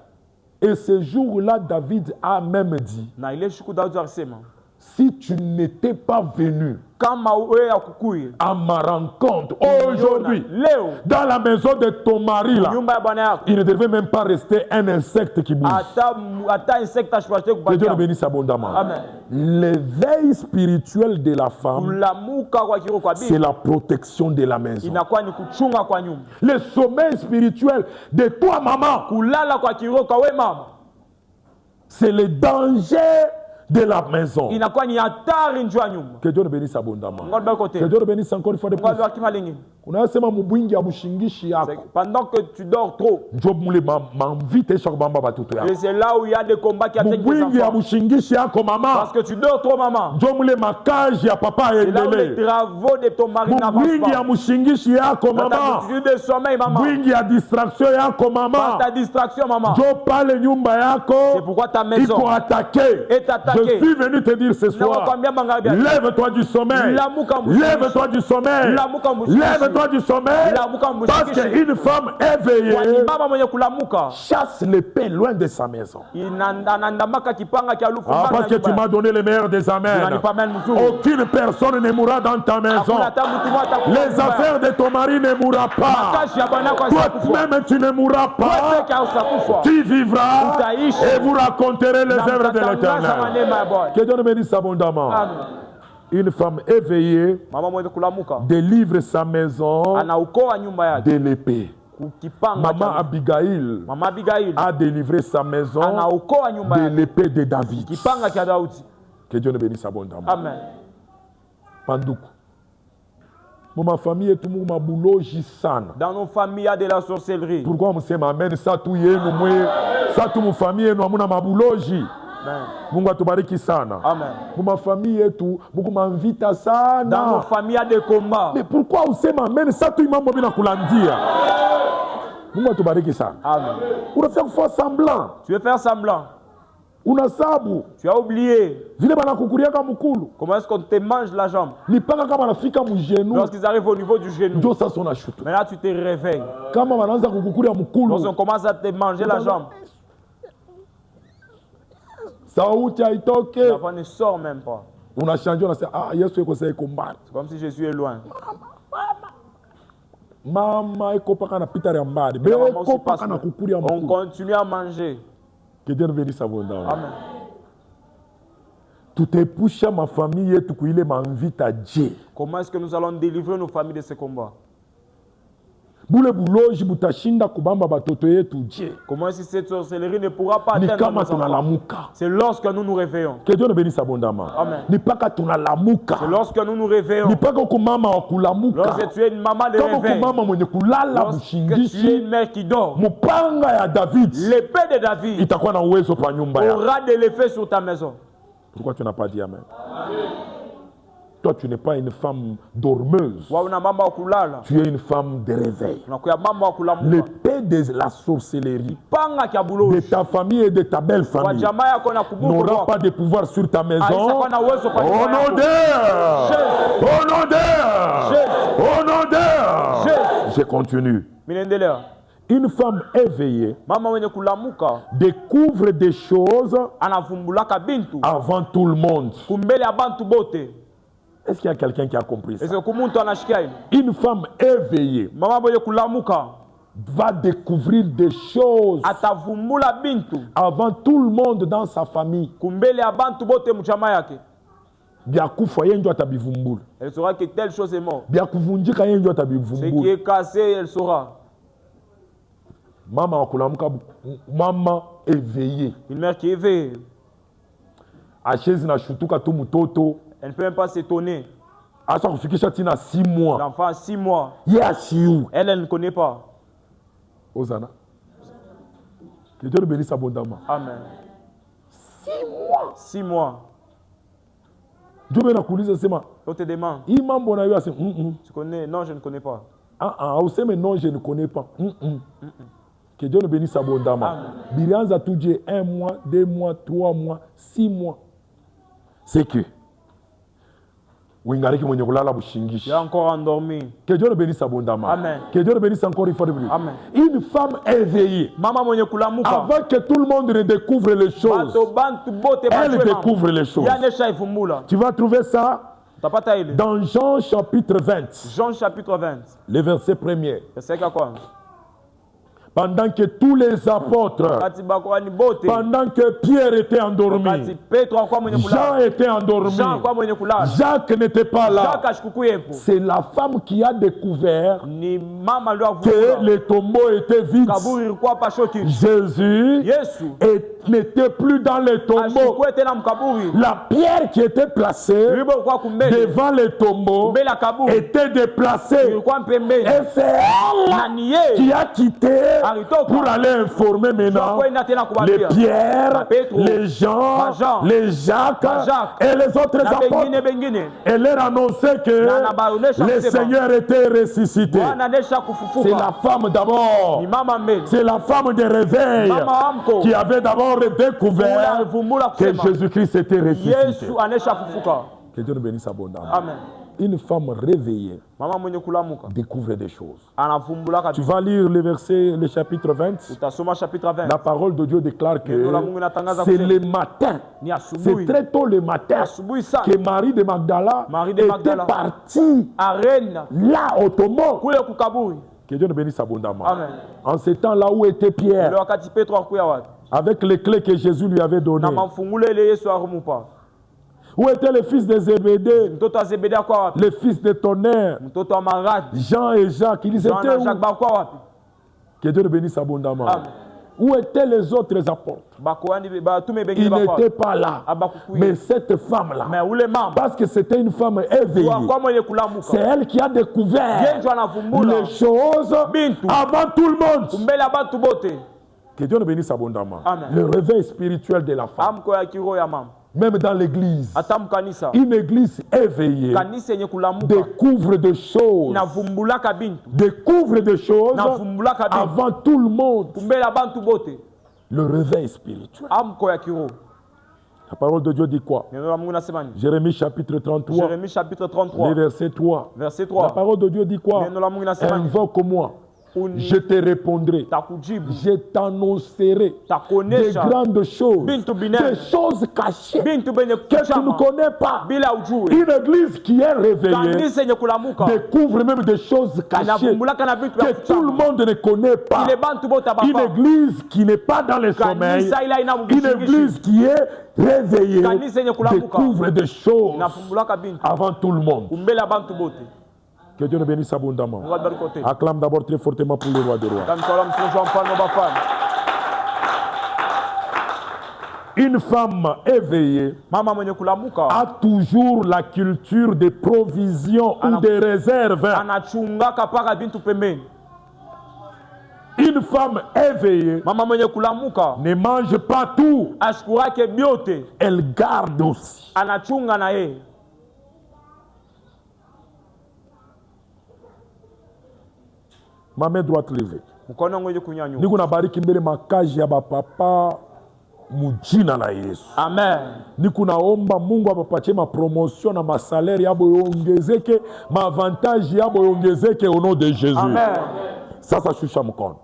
Et ce jour-là, David a même dit, Na ile siku Daudi alisema si tu n'étais pas venu kama wewe akukuye à ma rencontre aujourd'hui leo dans la maison de ton mari là, nyumba ya bwana yako il ne devait même pas rester un insecte qui bouge. hata insecte ashwate Que Dieu kubakia. nous bénisse abondamment. Amen. L'éveil spirituel de la femme, Kulamuka kwa kiroho kwa c'est bibi la protection de la maison. inakuwa ni kuchunga kwa nyumba. Le sommeil spirituel de toi, maman, Kulala kwa kiroho kwa we mama c'est le danger de la maison. inakuwa ni hatari njoo ya nyumba. Que Dieu nous bénisse abondamment. Ngombe kote. Que Dieu nous bénisse encore une fois de plus. Ngombe akima lingine. Unasema mubwingi abushingishi yako. Pendant que tu dors trop. Njo mule m'invite chaque bamba batuto yako. Et c'est là où il y a des combats qui attaquent les Mubwingi enfants. abushingishi yako mama. Parce que tu dors trop maman. Njo mule makaji ya papa C'est là où les endele. travaux de ton mari n'avancent Mubwingi pas. abushingishi yako Dans ta mama. attitude de sommeil maman. Mubwingi ya distraction yako Dans mama. ta distraction maman. Njo pale nyumba yako. C'est pourquoi ta maison Iko attaqué. est attaquée. Je suis venu te dire ce soir. Lève-toi du sommeil. Lève-toi du sommeil. Lève-toi du sommeil. Parce qu'une femme éveillée chasse l'épée loin de sa maison. Ah, parce que tu m'as donné le meilleur des amens. Aucune personne ne mourra dans ta maison. Les affaires de ton mari ne mourront pas. Toi-même tu ne mourras pas. Tu vivras et vous raconterez les œuvres de l'Éternel. Que Dieu nous bénisse abondamment. Une femme éveillée délivre sa maison de l'épée. Maman Abigail a délivré sa maison de l'épée de David. Que Dieu nous bénisse abondamment. Amen. Panduku. Ma famille tout le monde mabouloji sana. Dans nos familles, il y a de la sorcellerie. Pourquoi on se m'amène ça tout yenu mwe ça tout mon famille nous amuna mabouloji. Mungu atubariki sana. Amen. Ma famille yetu Mungu m'invite sana. Dans nos familles, il y a des combats. Mais pourquoi on se m'amène ça tout imam bina kulandia? Mungu atubariki sana. Amen. Pour faire faux semblant. Tu veux faire semblant. Unasabu. Tu as oublié. Vile bana kukuriaka mukulu. Comment est-ce qu'on te mange la jambe? Ni panga kama nafika mu genou. Lorsqu'ils arrivent au niveau du genou. Ndio sasa unashutu. Maintenant tu te réveilles. Kama wanaanza kukukuria mukulu. Lorsqu'on commence à te manger la jambe. Sauti haitoke. L'enfant ne sort même pas. Unashanjwa unasema ah Yesu yuko sasa combattre. C'est comme si Jésus est loin. Mama iko paka na pita ya mbali. Beko paka na kukuria mukulu. On continue à manger. Que Dieu nous bénisse abondamment. Amen. Tout époucha ma famille et tout kuile m'invite à Dieu. Comment est-ce que nous allons délivrer nos familles de ce combat? Bule buloji butashinda kubamba batoto yetu Dieu. Comment est-ce que cette sorcellerie ne pourra pas atteindre nos enfants? C'est lorsque nous nous réveillons. Que Dieu nous bénisse abondamment. Amen. Ni paka tunalamuka. C'est lorsque nous nous réveillons. Ni paka kumama wa kulamuka. Lorsque tu es une maman de réveil. Kumama mwenye kulala bushingishi. Tu es une mère qui dort. Mupanga ya David. L'épée de David. Itakuwa na uwezo pa nyumba yako. Aura de l'effet sur ta maison. Pourquoi tu n'as pas dit amen? Toi, tu n'es pas une femme dormeuse. Tu es une femme de réveil. L'épée de la sorcellerie de ta famille et de ta belle famille n'aura pas de pouvoir sur ta maison. Au nom d'eux! Au nom d'eux! Au nom d'eux! Je continue. Une femme éveillée mama mwenye kulamuka découvre des choses anavumbulaka bintu avant tout le monde. kumbele abantu bote. Est-ce qu'il y a quelqu'un qui a compris ça? Est-ce que kumuntu anashikia hili? Une femme éveillée Mama mwenye kulamuka va découvrir des choses atavumbula bintu avant tout le monde dans sa famille. kumbele abantu bote mchama yake. Biakufa yenjo atabivumbula. Elle saura que telle chose est morte. Biakuvunjika yenjo Ce qui atabivumbula. est cassé, elle saura. Mama wakulamuka, mama éveillée. Une mère qui est éveillée, Achezi na shutuka tu mutoto. elle ne peut même pas s'étonner. Asa kufikisha tina 6 mois. L'enfant a 6 mois. Ye ashiu. Elle ne connaît pas. Osana. Que Dieu le bénisse abondamment. Amen. 6 mois. 6 mois. Dieu me nakuliza sema. On te demande. Hii mambo na yo ase. Tu connais? Non, je ne connais pas. Useme non, je ne connais pas. Que Dieu le bénisse abondamment. Birianza tout Dieu 1 mois, 2 mois, 3 mois, 6 mois. C'est que Wingariki mwenye kulala bushingishi. Il est encore endormi. Que Dieu le bénisse abondamment. Amen. Que Dieu le bénisse encore une fois de plus. Amen. Une femme éveillée. Mama mwenye kulamuka. Avant que tout le monde ne découvre les choses, elle découvre les choses. Tu vas trouver ça dans Jean chapitre 20. Jean chapitre 20. Le verset 1er. Verset quoi? Pendant que tous les apôtres, pendant que Pierre était endormi, Jean était endormi, Jacques n'était pas là. C'est la femme qui a découvert que les tombeaux étaient vides. Jésus n'était plus dans les tombeaux. La pierre qui était placée devant les tombeaux était déplacée. Et c'est elle qui a quitté pour aller informer maintenant les Pierre, les Jean, les Jacques et les autres apôtres. Et leur annonçait que le Seigneur était ressuscité. C'est la femme d'abord. C'est la femme de réveil qui avait d'abord découvert que Jésus-Christ était ressuscité. Que Dieu nous bénisse abondamment. Amen. Une femme réveillée découvre des choses. Tu vas lire le chapitre 20. La parole de Dieu déclare que c'est le matin. C'est très tôt le matin que Marie de Magdala était partie là au tombeau. Que Dieu nous bénisse abondamment. Amen. En ce temps-là où était Pierre, avec les clés que Jésus lui avait données. Où était le fils de Zébédée? Le fils de Tonnerre, Jean et Jacques, ils étaient où? Que Dieu le bénisse abondamment. Amen. Où étaient les autres apôtres? Ils n'étaient pas là. Mais cette femme-là, parce que c'était une femme éveillée, c'est elle qui a découvert les choses avant tout le monde. Que Dieu le bénisse abondamment. Amen. Le réveil spirituel de la femme. Même dans l'église, une église éveillée découvre des choses, avant tout le monde. Le réveil spirituel. La parole de Dieu dit quoi? Jérémie chapitre 33, le verset 3. La parole de Dieu dit quoi? Invoque-moi. Je te répondrai, je t'annoncerai des grandes choses, des choses cachées que tu ne connais pas. Une église qui est réveillée découvre même des choses cachées que tout le monde ne connaît pas. Une église qui n'est pas dans le sommeil, une église qui est réveillée découvre des choses avant tout le monde. Que Dieu nous bénisse abondamment. Acclame d'abord très fortement pour le roi des rois. Une femme éveillée a toujours la culture de provision ou de réserve. Une femme éveillée ne mange pas tout. Elle garde aussi. Ma main droite levée. Niko nabariki mbele makazi ya bapapa mujina la Yesu. Amen. Niko naomba Mungu apapatie ma promotion na ma salaire yabo yongezeke, ma avantage yabo yongezeke au nom de Jésus. Amen. Sasa shusha mkono.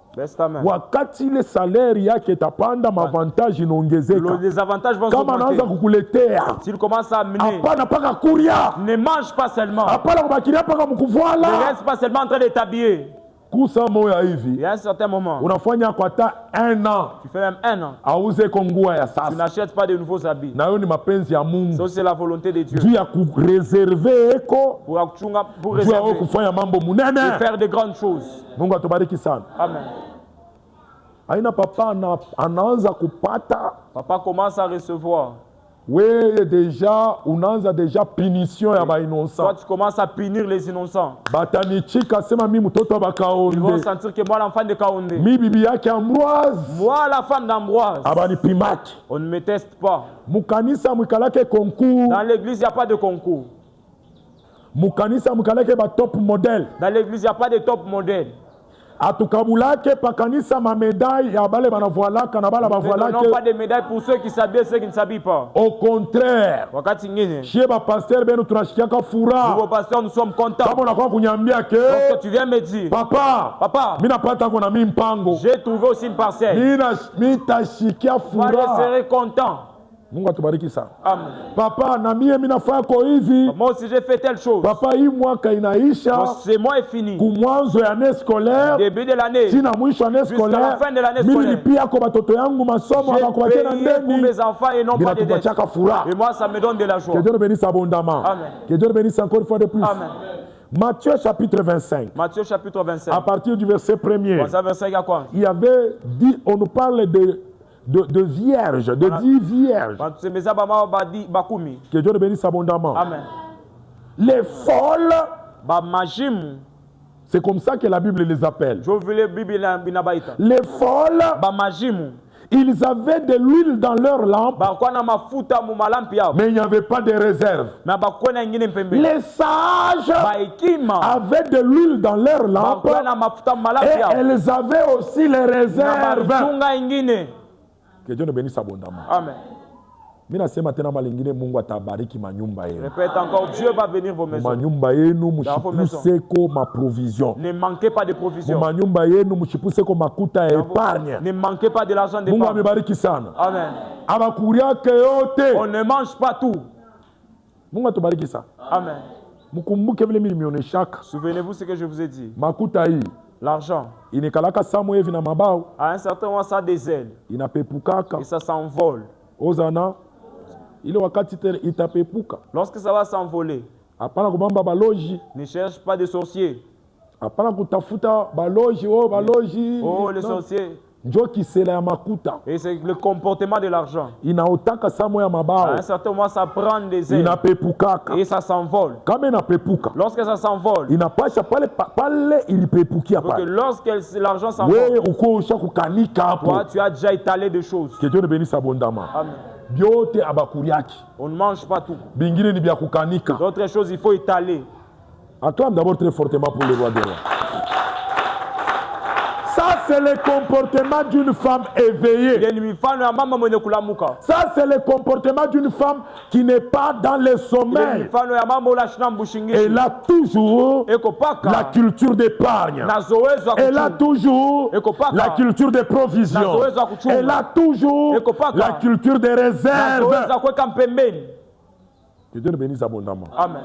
wakati ile salaire yake itapanda, mavantage inaongezeka. Les avantages vont kama anaanza kukuletea, s'il commence à amener, hapana paka kuria, ne mange pas seulement, hapana kubakiria paka mkuvuala, ne reste pas seulement en train de t'habiller. Kusa moya hivi, il y a un certain moment, unafanya kwa ta 1 an, tu fais même 1 an, auze kongua ya sasa, tu n'achètes pas de nouveaux habits. Na yo ni mapenzi ya Mungu, ça c'est la volonté de Dieu, juu ya kureserve eko, pour réserver, kufanya mambo munene, de faire de grandes choses. Mungu atubariki sana. Amen. Aina papa anaanza kupata, papa commence à recevoir, wewe deja unaanza deja punition ya ba innocent. Toi tu commences à punir les innocents. Batanichika sema mimi mtoto wa Bakaonde. Ils vont sentir que moi l'enfant de Kaonde. Mi bibi yake Ambroise. Moi la femme d'Ambroise. Abani primaki. On ne me teste pas. Mukanisa mwikalake concours. Dans l'église il n'y a pas de concours. Mukanisa mwikalake ba top model. Dans l'église il n'y a pas de top modèle. Atukabulake pakanisa ma médaille ya bale banavoilaka na bala bavoilake. Non pas de médailles pour ceux qui s'habillent et ceux qui ne s'habillent pas. Au contraire. Wakati ngine. Chez ba pasteur beno tunashikiaka fura. Nous pasteur nous sommes contents. Kama unakuwa kunyambia ke. Lorsque tu viens me dire. Papa. Mimi napata kuna mimi mpango. J'ai trouvé aussi une parcelle. Mimi tashikia fura. Moi je serai content. Mungu atubariki sana. Amen. Papa, na mie mimi nafanya kwa hivi. Moi aussi j'ai fait telle chose. Papa, hii mwaka inaisha. Ce mois est fini. Kumwanzo ya année scolaire. Début de l'année. Sina mwisho année scolaire. Jusqu'à la fin de l'année scolaire. Mimi nilipia kwa watoto yangu masomo akakupatia na ndeni. Pour mes enfants et non pas des dettes. Et moi ça me donne de la joie. Que Dieu le bénisse abondamment. Amen. Que Dieu le bénisse encore une fois de plus. Amen. Matthieu chapitre 25. Matthieu chapitre 25. À partir du verset 1er. Verset à quoi? Il y avait dit, on nous parle de vierges, de 10 vierges. Que Dieu le bénisse abondamment. Amen. Les folles, c'est comme ça que la Bible les appelle. Les folles, ils avaient de l'huile dans leur lampe, mais il n'y avait pas de réserve. Les sages avaient de l'huile dans leur lampe, et elles avaient aussi les réserves. Que Dieu nous bénisse abondamment. Amen. Mimi nasema tena mara nyingine Mungu atabariki manyumba yenu. Répète encore, Dieu va bénir vos maisons. Manyumba yenu mshipuseko ma provision. Ne manquez pas de provision. Manyumba yenu mshipuseko makuta ya épargne. Ne manquez pas de l'argent d'épargne. Mungu amebariki sana. Amen. Abakuriake yote. On ne mange pas tout. Mungu atubariki sana. Amen. Mkumbuke vile mimi nimeoneshaka. Souvenez-vous ce que je vous ai dit. Makuta hii. L'argent. Inikalaka samu hivi na mabao. À un certain moment ça a des ailes. Inapepukaka. Et ça s'envole. Ozana. Ile wakati itapepuka. Lorsque ça va s'envoler. Hapana kubamba baloji. Ne cherche pas de sorciers. Hapana kutafuta baloji, baloji. Oh les sorciers. Njo kisela ya makuta. Et c'est le comportement de l'argent. Inaotaka samo ya mabao. À un certain moment ça prend des ailes. Inapepukaka. Et ça s'envole. Kama inapepuka. Lorsque ça s'envole. Inapasha pale ilipepukia pale. Donc lorsque l'argent s'envole. Wewe uko ushakukanika hapo. Toi tu as déjà étalé des choses. Que Dieu le bénisse abondamment. Amen. Biote abakuriaki. On ne mange pas tout. Bingine ni bya kukanika. D'autres choses il faut étaler. Acclame d'abord très fortement pour le roi des rois. Ça, c'est le comportement d'une femme éveillée. Ça, c'est le comportement d'une femme qui n'est pas dans le sommeil. Elle a toujours la culture d'épargne. Elle a toujours la culture de provision. Elle a toujours la culture des réserves. Que Dieu le bénisse abondamment. Amen.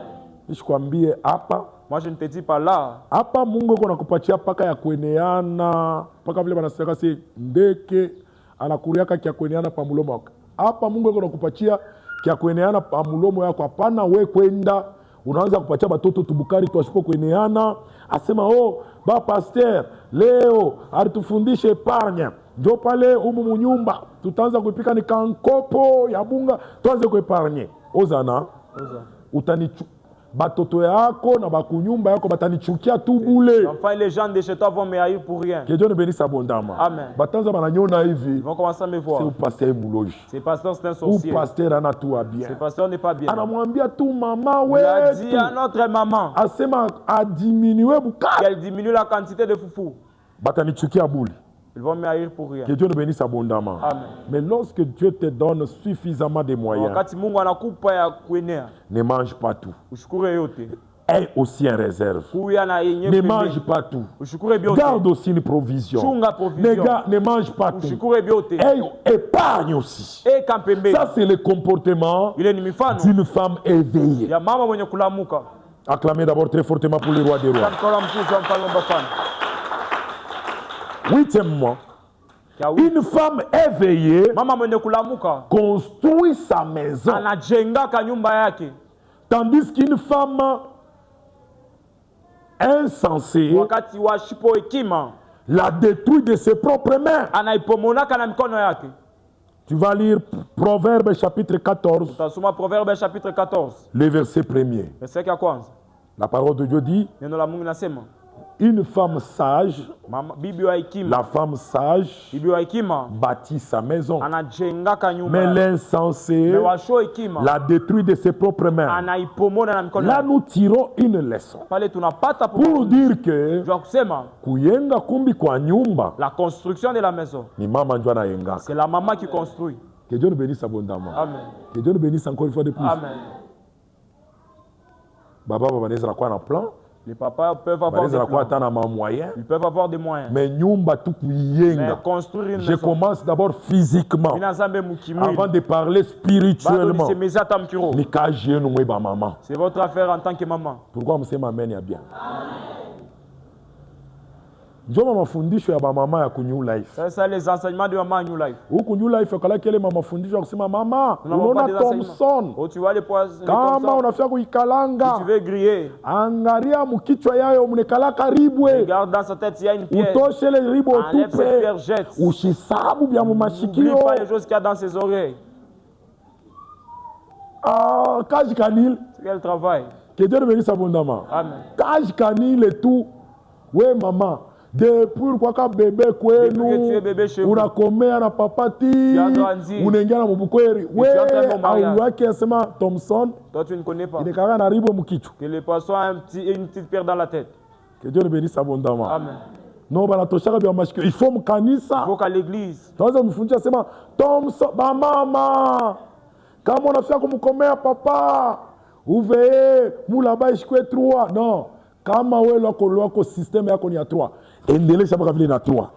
Moi je ne te dis pas là. Hapa Mungu kuna kupatia paka ya kueneana, paka vile banasema si ndeke anakuriaka kia kueneana pa mulomo wako. Hapa Mungu kuna kupatia kia kueneana pa mulomo yako. Hapana we kwenda unaanza kupatia batoto tubukari tuashipo kueneana, asema ba pasteur leo alitufundisha epargne. Ndio pale umu nyumba tutaanza kuipika ni kankopo ya bunga tuanze kuepargne. Ozana. Utanichu batoto yako na bakunyumba yako batanichukia tu bule. Enfin les gens de chez toi vont me haïr pour rien. Que Dieu nous bénisse abondamment. Amen. Batanza bananyona hivi. Ils vont commencer à me voir. C'est pasteur Mouloji. C'est pasteur, c'est un sorcier. Ou pasteur ana tout bien. C'est pasteur n'est pas bien. Anamwambia tu mama wetu. Il a dit à notre maman. Asema a diminuer bukari. Qu'elle diminue la quantité de foufou. Batanichukia bule. Ils vont me haïr pour rien. Que Dieu nous bénisse abondamment. Amen. Mais lorsque Dieu te donne suffisamment de moyens, wakati Mungu anakupa ya kuenea, ne mange pas tout. Ushukuru yote. aie aussi une réserve. Ne mange pas tout. Garde aussi une provision. Ne mange pas tout. Épargne aussi. Ça, c'est le comportement d'une femme éveillée. Acclamez d'abord très fortement pour le roi des rois. Huitièmement, une femme éveillée construit sa maison. Tandis qu'une femme insensée la détruit de ses propres mains. Tu vas lire Proverbe chapitre 14. Le verset 1er. La parole de Dieu dit, une femme sage, la femme sage bâtit sa maison, mais l'insensé la détruit de ses propres mains. Là, nous tirons une leçon pour dire que la construction de la maison, c'est la maman qui construit. Que Dieu nous bénisse abondamment. Amen. Que Dieu nous bénisse encore une fois de plus. Amen. Baba va quoi un plan? Les papas peuvent avoir des moyens. Ils peuvent avoir des moyens. Mais construire une je maison. Commence d'abord physiquement. Avant de parler spirituellement. C'est votre affaire en tant que maman. Pourquoi je m'amène bien? Ndio mafundisho ya mama ya New Life. C'est les enseignements de maman New Life. Huku New Life kala kile mafundisho kusema mama, unaona Thompson. Tu vois les poissons. Kama unafika kuikalanga. Tu veux griller. Angalia mkichwa yayo mnekala karibwe. Regarde dans sa tête il y a une pierre. Utoshe le ribo tupe. Ushisabu bya mu mashikio. N'oublie pas les choses qu'il y a dans ses oreilles. Kaji kanil. C'est quel travail. Que Dieu nous bénisse abondamment. Amen. Kaji kanil et tout. Ouais maman. Depuis quoi bébé kwenu unakomea na papati unaingia na mubukweri wewe wake asema Thompson. Toi tu ne connais pas. Il est carrément arrivé mukichu. Que le poisson a une petite pierre dans la tête. Que Dieu nous bénisse abondamment. Amen. Non bana toshaka bya mashiko. Il faut mkanisa. Il faut qu'à l'église. Tuanze mfundisha sema Thompson ba mama. Kama unafika kumkomea papa uvee mulaba ishikwe 3. Non. Kama wewe loko système yako ni ya 3. Endele shaba vile na 3.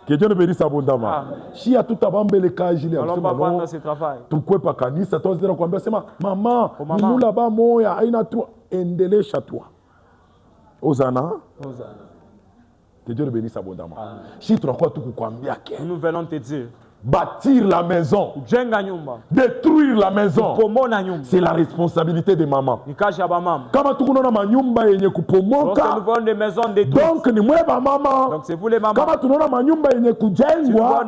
Que Dieu nous bénisse abondamment. Si a tout abambele kaji ile abondamment ce travail. Tukwe pa kanisa tozera kuambia sema mama mula ba moya aina 3 endele sha 3. Ozana. Que Dieu nous bénisse abondamment. Si tunakuwa tukukwambia ke. Nous venons te dire bâtir la maison, détruire la maison, c'est la responsabilité des mamans. Kama tukunona manyumba yenye kupomoka, donc ni mweba mama. Donc c'est vous les mamans. Kama tunona manyumba yenye kujengwa,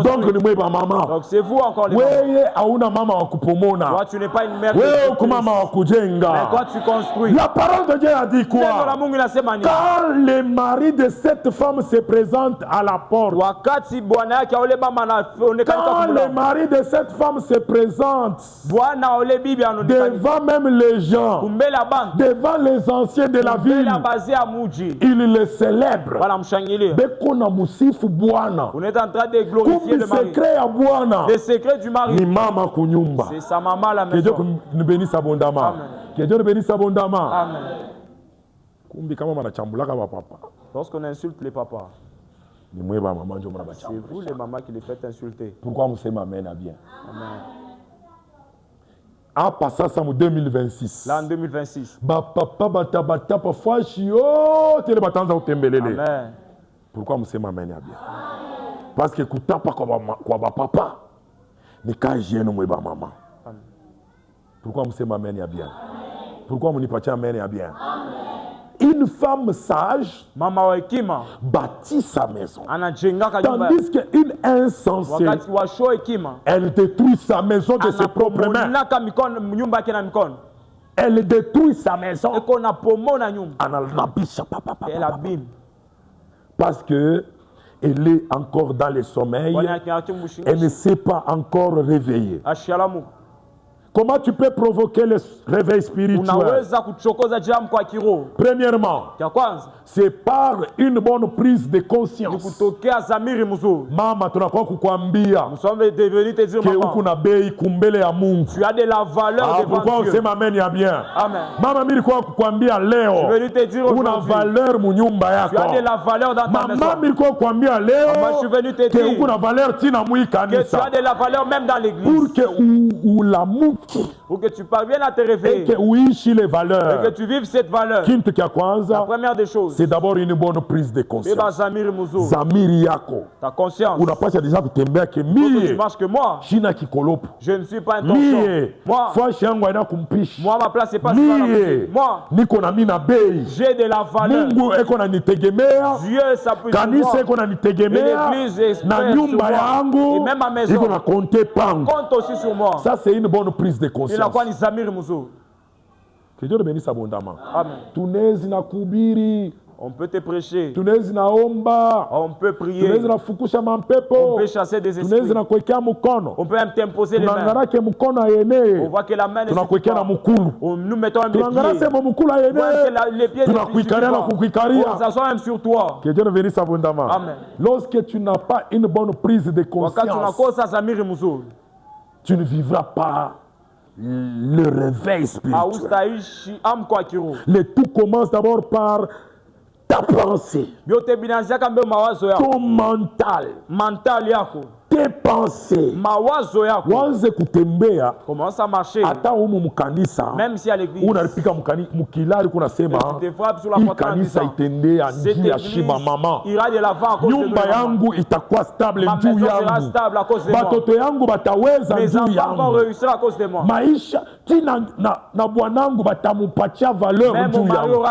donc ni mweba mama. Donc c'est vous encore les mamans. Wewe hauna mama wa kupomona. Toi tu n'es pas une mère. Wewe uko mama wa kujenga. Mais toi tu construis. La parole de Dieu a dit quoi? Quand le mari de cette femme se présente à la porte, quand le mari de cette femme se présente devant même les gens, devant les anciens de la ville, il les célèbre. On est en train de glorifier le mari. Le secret du mari, c'est sa maman à la maison. Que Dieu nous bénisse abondamment. Amen. Que Dieu nous bénisse abondamment. Amen. Lorsqu'on insulte les papas, c'est vous les mamans qui les faites insulter. Pourquoi vous m'amène à bien? Amen. Ah, pas ça, c'est en 2026. Là, en 2026. Papa, parfois, Amen. Pourquoi vous m'amène à bien? Parce que écoutez pas quoi papa, mais quand j'ai un maman. Pourquoi vous m'amène à bien? Pourquoi vous m'amène à bien? Une femme sage bâtit sa maison. Tandis qu'une insensée, elle détruit sa maison de ses propres mains. Elle détruit sa maison. Elle abîme. Parce que elle est encore dans le sommeil. Elle ne s'est pas encore réveillée. Comment tu peux provoquer le réveil spirituel? Unaweza kuchokoza jambo kwa kiroho. Premièrement, Cha kwanza, c'est par une bonne prise de conscience. Kutokea zamiri mzuri. Mama, tunakuwa kukwambia nous sommes devenus te dire que maman, uko na bei kumbele ya Mungu. tu as de la valeur devant Pourquoi Dieu. usema amen ya bien? Amen. Mama, mimi nilikuwa kukwambia leo te dire una valeur mu nyumba yako. Tu as de la valeur dans ta maison. Mama, mimi nilikuwa kukwambia leo je suis venu te dire uko na valeur tina mu kanisa. Que tu as de la valeur même dans l'église. Pour que ulamuki. Pour que tu parviennes à te réveiller. Et que uishi les valeurs. Et que tu vives cette valeur. Kintu kya kwanza. La première des choses. C'est d'abord une bonne prise de conscience. Zamiri yako. Ta conscience. Unapasha deja kutembea ke tu marches que moi. Shina kikolopo. Je ne suis pas un torchon. Moi. Fashi yangu haina kumpishi. Moi ma place c'est pas moi. Niko na mina bei. J'ai de la valeur. Mungu eko na nitegemea. Dieu s'appuie sur moi. Kanisa eko na nitegemea. Na nyumba yangu. Et même ma maison. Iko na compter pangu. Compte aussi sur moi. Ça c'est une bonne prise de conscience. Inakuwa ni zamiri mzuri. Que Dieu te bénisse abondamment. Amen. Tunezi na kubiri. On peut te prêcher. Tunezi na omba. On peut prier. Tunezi na fukusha mampepo. On peut chasser des esprits. Tunezi na kuwekea mkono. On peut même t'imposer les mains. Tunangarake mkono ayene. On voit que la main ne tunakuwekea na mukulu. Nous mettons même les pieds. Tunangarase mukulu ayene. Les pieds tunakuikaria na kukuikaria. On s'assoit même sur toi. Que Dieu te bénisse abondamment. Amen. Lorsque tu n'as pas une bonne prise de conscience, tu ne vivras pas le réveil spirituel. Le tout commence d'abord par ta pensée, ton mental, tes pensées. Wanze kutembea. Commence à marcher. Hata umu mkanisa. Même si à l'église. Unalipika mukilari kuna sema. Kanisa itende ya njia shiba mama. Nyumba yangu itakuwa stable njuu yangu. Batoto yangu bataweza njuu yangu. Maisha tina na bwanangu batamupatia valeur njuu yangu.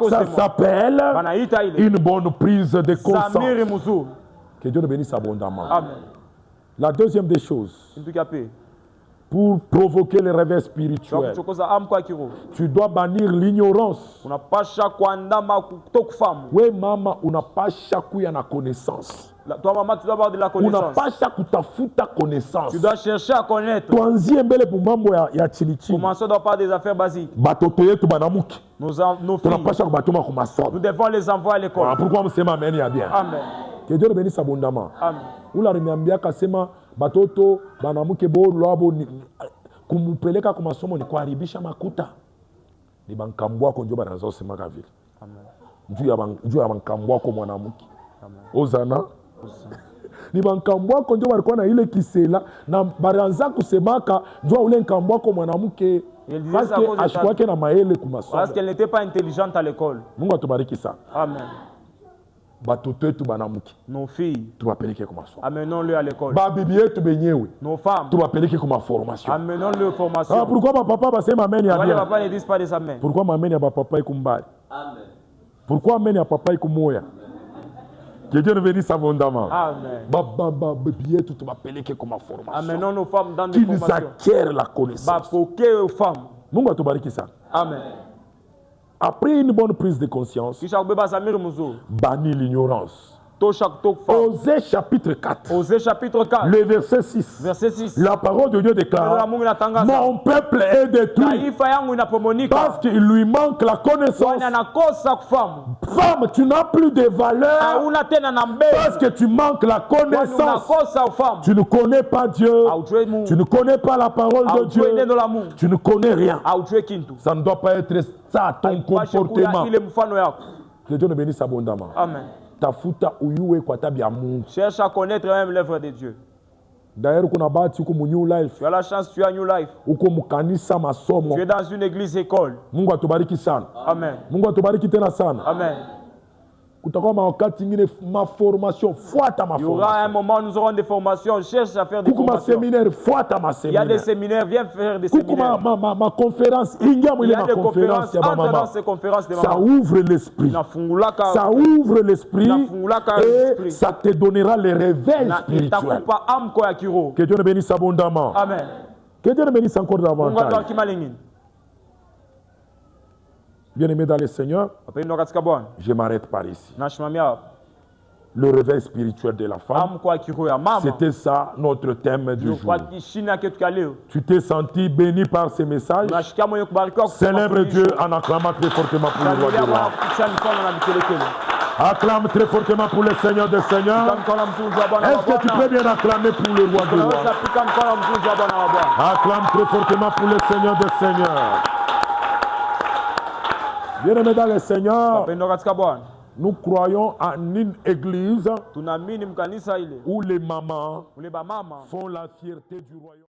Ça s'appelle une bonne prise de conscience. Que Dieu nous bénisse abondamment. Amen. La deuxième des choses, pour provoquer le réveil spirituel, tu dois bannir l'ignorance. Oui, maman, on n'a pas chaque na connaissance. Toi, maman, tu dois avoir de la connaissance. On n'a pas chaque connaissance. Tu dois chercher à connaître. Commençons donc par des affaires basiques. Nos filles, nous devons les envoyer à l'école. Pourquoi on s'aime amen ya bien? Amen. Que Dieu le bénisse abondamment. Amen. Ula remiambia kasema batoto banamuke bo lwabo kumupeleka kwa masomo ni kuharibisha makuta. Ni bankambwa ko njo banazo sema ka vile. Amen. Njoo ya bankambwa ko mwanamke. Amen. Ozana. Ni bankambwa ko njo walikuwa na ile kisela na baranza kusemaka njoo ule nkambwa ko mwanamke. Parce que ashkwake na maele ku masomo. Parce qu'elle n'était pas intelligente à l'école. Mungu atubariki sana. Amen. Nos filles, amenons-le à l'école. Nos femmes, amenons-le aux formations. Ah, pourquoi papa va dire amen ya bien? Papa ne dit pas des amens. Pourquoi amen ya papa ikumbali? Amen. Pourquoi amen ya papa ikumoya? Que Dieu nous bénisse abondamment. Amen. Amenons nos femmes dans des formations. Qu'ils acquièrent la connaissance. Mungu atubariki sana. Amen. Après une bonne prise de conscience, bannis l'ignorance. Osée chapitre 4. Le verset 6. La parole de Dieu déclare: mon peuple est détruit parce qu'il lui manque la connaissance. Femme, tu n'as plus de valeur parce que tu manques la connaissance. Tu ne connais pas Dieu. Tu ne connais pas la parole de Dieu. Tu ne connais rien. Ça ne doit pas être ça ton comportement. Que Dieu nous bénisse abondamment. Amen. Cherche à connaître même l'œuvre de Dieu. D'ailleurs, tu as la chance, tu as New Life. Tu es dans une église école. Amen. Amen. Il y aura un moment où nous aurons des formations. Cherche à faire des formations. Il y a des séminaires. Viens faire des séminaires. Il y a des conférences. Entre dans ces conférences de maman. Ça ouvre l'esprit. Ça ouvre l'esprit. Et ça te donnera le réveil spirituel. Que Dieu nous bénisse abondamment. Amen. Que Dieu nous bénisse encore davantage. Bien-aimé dans le Seigneur, je m'arrête par ici. le réveil spirituel de la femme. C'était ça notre thème du jour. Tu t'es senti béni par ces messages? Célèbre Dieu en acclamant très fortement pour le roi des rois. Acclame très fortement pour le Seigneur des Seigneurs. Est-ce que tu peux bien acclamer pour le roi des rois? Acclame très fortement pour le Seigneur des Seigneurs. Bien-aimés dans le Seigneur, nous croyons en une église où les mamans font la fierté du royaume.